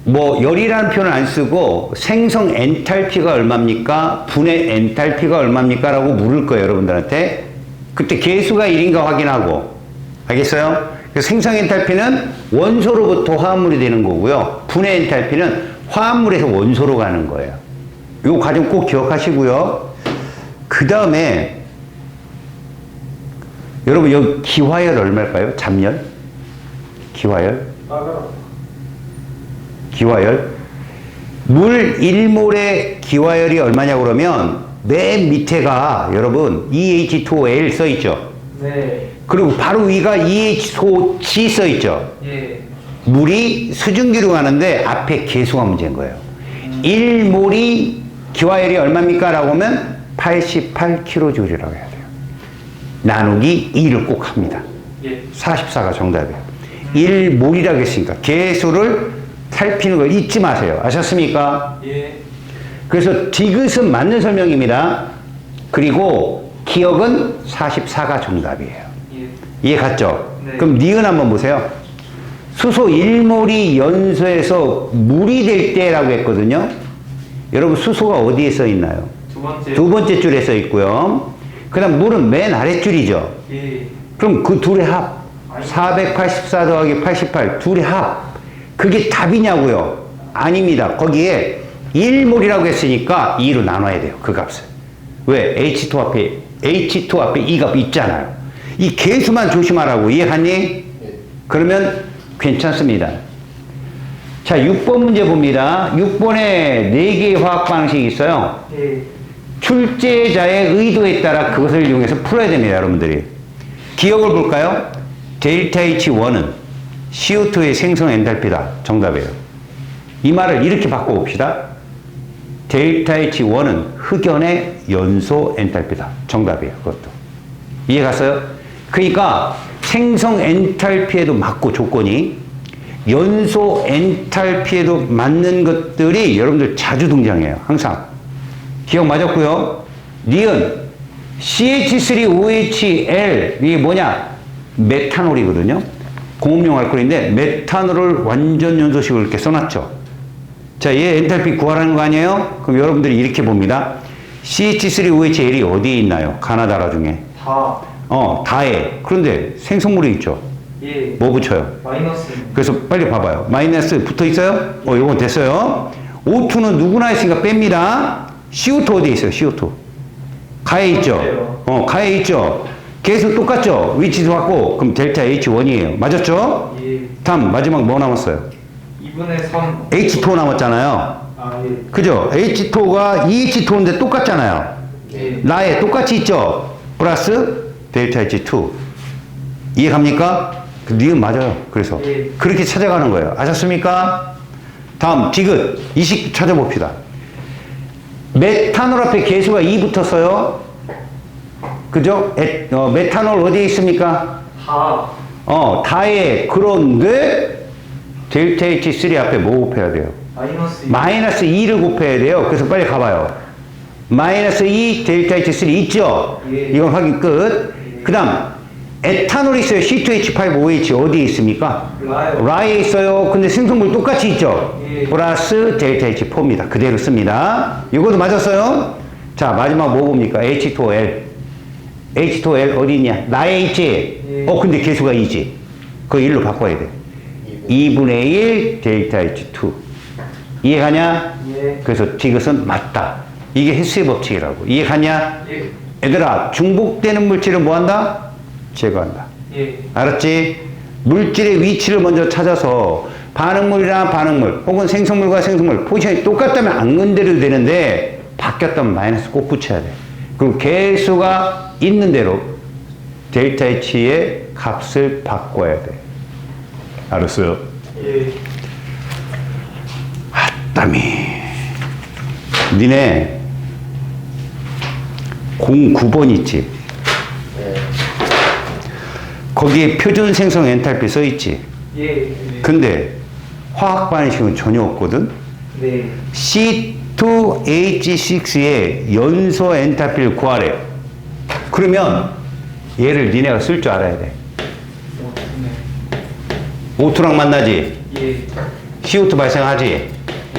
뭐 열이라는 표현을 안 쓰고 생성 엔탈피가 얼마입니까? 분해 엔탈피가 얼마입니까? 라고 물을 거예요. 여러분들한테. 그때 개수가 1인가 확인하고. 알겠어요? 그래서 생성 엔탈피는 원소로부터 화합물이 되는 거고요. 분해 엔탈피는 화합물에서 원소로 가는 거예요. 이 과정 꼭 기억하시고요. 그 다음에 여러분 여기 기화열 얼마일까요? 잡열? 기화열? 기화열? 물 1몰의 기화열이 얼마냐고 그러면 맨 밑에가 여러분 EH2OL 써있죠? 네. 그리고 바로 위가 EH2OG 써있죠? 예. 물이 수증기로 가는데 앞에 개수가 문제인 거예요. 1몰이 기화열이 얼마입니까? 라고 하면 88kJ라고 해야 돼요. 나누기 2를 꼭 합니다. 예. 44가 정답이에요. 1몰이라고 했으니까 개수를 살피는 걸 잊지 마세요. 아셨습니까? 예. 그래서 디귿은 맞는 설명입니다. 그리고 기억은 44가 정답이에요. 예. 이해 갔죠? 네. 그럼 니은 한번 보세요. 수소 1몰이 연소해서 물이 될 때라고 했거든요. 여러분 수소가 어디에 써 있나요? 두 번째. 두 번째 줄에 써 있고요. 그 다음 물은 맨 아랫줄이죠. 예. 그럼 그 둘의 합 484 더하기 88 둘의 합 그게 답이냐고요? 아닙니다. 거기에 1몰이라고 했으니까 2로 나눠야 돼요. 그 값을. 왜? H2 앞에 이 값 있잖아요. 이 개수만 조심하라고. 이해갔니? 그러면 괜찮습니다. 자, 6번 문제 봅니다. 6번에 4개의 화학 방식이 있어요. 예. 출제자의 의도에 따라 그것을 이용해서 풀어야 됩니다, 여러분들이. 기억을 볼까요? 델타 H1은 CO2의 생성 엔탈피다. 정답이에요. 이 말을 이렇게 바꿔봅시다. 델타 H1은 흑연의 연소 엔탈피다. 정답이에요. 그것도. 이해 갔어요? 그러니까 생성 엔탈피에도 맞고 조건이 연소 엔탈피에도 맞는 것들이 여러분들 자주 등장해요. 항상. 기억 맞았고요. 니은 CH3OHL 이게 뭐냐? 메탄올이거든요. 공업용 알코올인데 메탄올을 완전 연소식으로 이렇게 써놨죠. 자, 얘 엔탈피 구하라는 거 아니에요? 그럼 여러분들이 이렇게 봅니다. CH3OHL이 어디에 있나요? 가나다라 중에. 다. 다에. 그런데 생성물이 있죠. 예. 뭐 붙여요? 마이너스. 그래서 빨리 봐봐요. 마이너스 붙어 있어요? 요건 됐어요. O2는 누구나 있으니까 뺍니다. CO2 어디에 있어요? CO2. 가에 있죠? 가에 있죠? 계속 똑같죠? 위치도 같고, 그럼 델타 H1이에요. 맞았죠? 예. 다음, 마지막 뭐 남았어요? 2분의 3. H2 남았잖아요. 아, 예. 그죠? H2가 EH2인데 똑같잖아요. 예. 나에 똑같이 있죠? 플러스 델타 H2. 이해 갑니까? 그 니은 맞아요. 그래서. 예. 그렇게 찾아가는 거예요. 아셨습니까? 다음, 디귿. 이식 찾아봅시다. 메탄올 앞에 개수가 2 붙었어요. 그죠? 메탄올 어디에 있습니까? 다. 다에. 그런데 델타 H3 앞에 뭐 곱해야 돼요? 마이너스. 마이너스 2를 곱해야 돼요. 그래서 빨리 가봐요. 마이너스 2 델타 H3 있죠? 예. 이건 확인 끝. 그 다음 에탄올이 있어요. C2H5OH 어디에 있습니까? 라요. 라에 있어요. 근데 생성물 똑같이 있죠? 예. 플러스 델타 H4입니다. 그대로 씁니다. 이것도 맞았어요. 자, 마지막 뭐 봅니까? H2OL. H2OL 어디 있냐? 라에 있지? 예. 근데 개수가 2지. 그거 1로 바꿔야 돼. 2분의 1 델타 H2. 이해가냐? 예. 그래서 디귿은 맞다. 이게 헬스의 법칙이라고. 이해가냐? 예. 얘들아, 중복되는 물질을 뭐 한다? 제거한다. 예. 알았지? 물질의 위치를 먼저 찾아서 반응물이랑 반응물 혹은 생성물과 생성물 포지션이 똑같다면 안 건드려도 되는데 바뀌었다면 마이너스 꼭 붙여야 돼. 그리고 개수가 있는 대로 델타 H의 값을 바꿔야 돼. 알았어요? 예. 땀이. 니네 09번 있지? 거기에 표준 생성 엔탈피 써 있지? 예. 근데 화학 반응식은 전혀 없거든? 네. C2H6의 연소 엔탈피를 구하래. 그러면 얘를 니네가 쓸 줄 알아야 돼. O2랑 만나지? 예. CO2 발생하지?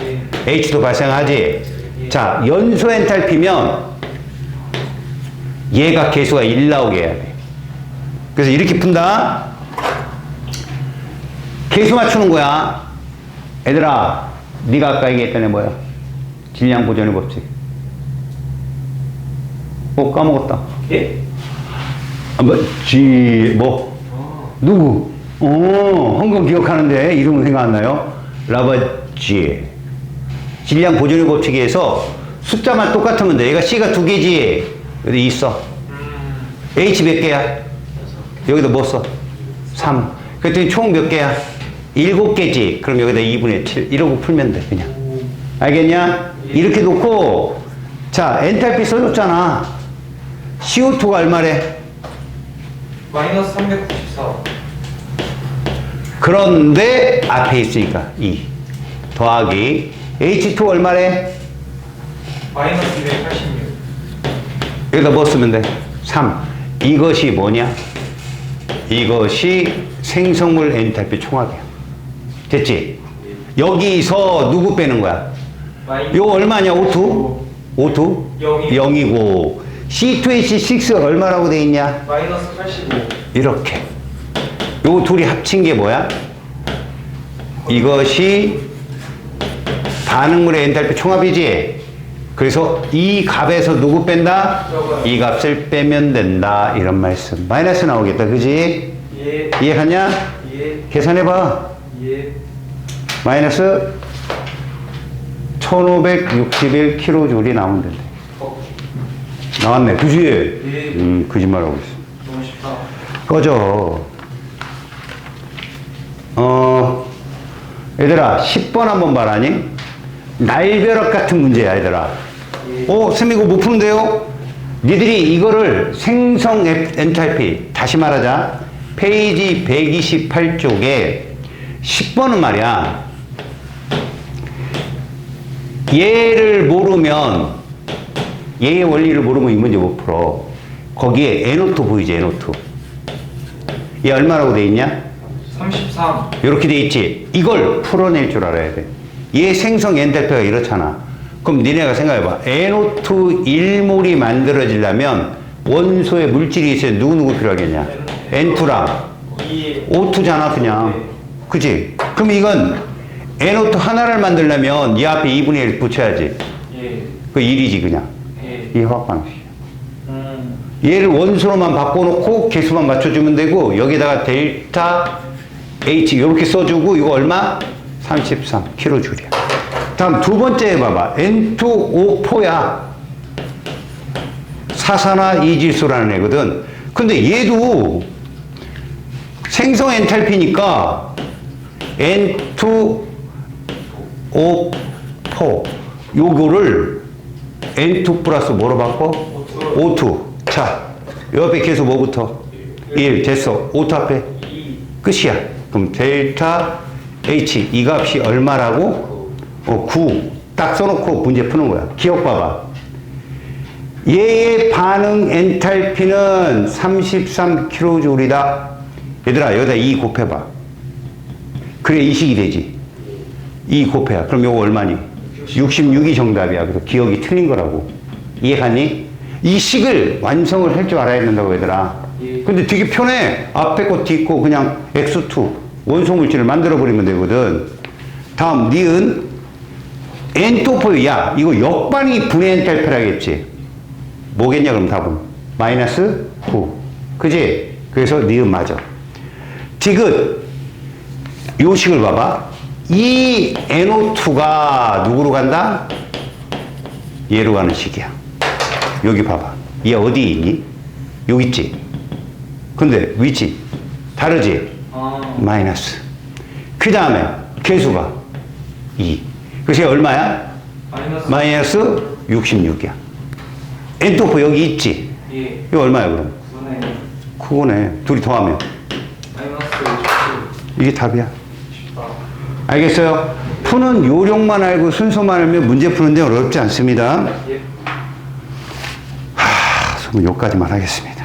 예. H도 발생하지? 자, 연소 엔탈피면 얘가 개수가 1 나오게 해야 돼. 그래서 이렇게 푼다. 개수 맞추는 거야. 얘들아, 네가 아까 얘기했던 애 뭐야? 질량 보존의 법칙. 까먹었다. 예? 누구? 황금 기억하는데 이름은 생각 안 나요? 라바지. 질량 보존의 법칙에서 숫자만 똑같으면 돼. 얘가 C가 2개지. 여기 있어. H 몇 개야? 여기다 뭐 써? 3. 그랬더니 총 몇 개야? 7개지. 그럼 여기다 2분의 7. 이러고 풀면 돼, 그냥. 알겠냐? 이렇게 놓고, 자, 엔탈피 써줬잖아. CO2가 얼마래? 마이너스 394. 그런데 앞에 있으니까 2. 더하기. H2 얼마래? 마이너스 286. 여기다 뭐 쓰면 돼? 3. 이것이 뭐냐? 이것이 생성물 엔탈피 총합이야. 됐지? 여기서 누구 빼는 거야? 요 얼마냐? O2? O2? 0이고 C2H6 얼마라고 돼 있냐? 마이너스 85. 이렇게. 요 둘이 합친 게 뭐야? 이것이 반응물의 엔탈피 총합이지? 그래서 이 값에서 누구 뺀다? 이 값을 빼면 된다. 이런 말씀. 마이너스 나오겠다. 그지? 예. 이해하냐? 예. 계산해봐. 예. 마이너스 1561kJ이 나오면 된다. 나왔네. 그지? 예. 거짓말하고 있어. 너무 쉽다. 꺼져. 얘들아, 10번 한번 봐라니? 날벼락 같은 문제야, 얘들아. 쌤 이거 못 푸는데요? 니들이 이거를 생성 엔탈피, 다시 말하자. 페이지 128쪽에 10번은 말이야. 얘를 모르면, 얘의 원리를 모르면 이 문제 못 풀어. 거기에 N2 보이지, N2. 얘 얼마라고 돼 있냐? 33. 이렇게 돼 있지. 이걸 풀어낼 줄 알아야 돼. 얘 생성 엔탈피가 이렇잖아. 그럼 니네가 생각해봐. NO2 1몰이 만들어지려면 원소에 물질이 있어야 누구 필요하겠냐? N2랑 O2잖아 그냥. 그치? 그럼 이건 NO2 하나를 만들려면 이 앞에 2분의 1 붙여야지. 예. 그 1이지 그냥. 예. 이 화학 방식이야. 얘를 원소로만 바꿔놓고 개수만 맞춰주면 되고 여기다가 델타 H 이렇게 써주고 이거 얼마? 33kJ야. 다음 두 번째 해봐봐. N2O4야. 사산화 이질소라는 애거든. 근데 얘도 생성 엔탈피니까 N2O4 요거를 N2 플러스 뭐로 바꿔? O2. 자, 옆에 계속 뭐부터? 1 됐어. O2 앞에 끝이야. 그럼 델타 H 이 값이 얼마라고? 9. 딱 써놓고 문제 푸는 거야. 기억 봐봐. 얘의 반응 엔탈피는 33kJ이다. 얘들아 여기다 2 곱해봐. 그래 이 식이 되지. 2 곱해야. 그럼 요거 얼마니? 66이 정답이야. 그래서 기억이 틀린 거라고. 이해가니? 이 식을 완성을 할 줄 알아야 된다고 얘들아. 근데 되게 편해. 앞에 거 뒤 거 그냥 X2 원소 물질을 만들어 버리면 되거든. 다음 니은 N2포 야 이거 역반응이 분해 엔탈피라겠지. 뭐겠냐 그럼 답은 마이너스 9. 그지? 그래서 니은 맞아. 디귿 요 식을 봐봐. 이 NO2가 누구로 간다? 얘로 가는 식이야. 여기 봐봐. 얘 어디 있니? 여기 있지. 근데 위치 다르지? 마이너스. 그 다음에 개수가 2. 그래서 얘 얼마야? 마이너스 66이야. N2 여기 있지? 예. 이거 얼마야 그럼? 그거네. 둘이 더하면 마이너스 57. 이게 답이야. 쉽다. 알겠어요? 푸는 요령만 알고 순서만 알면 문제 푸는데 어렵지 않습니다. 예. 그럼 여기까지만 하겠습니다.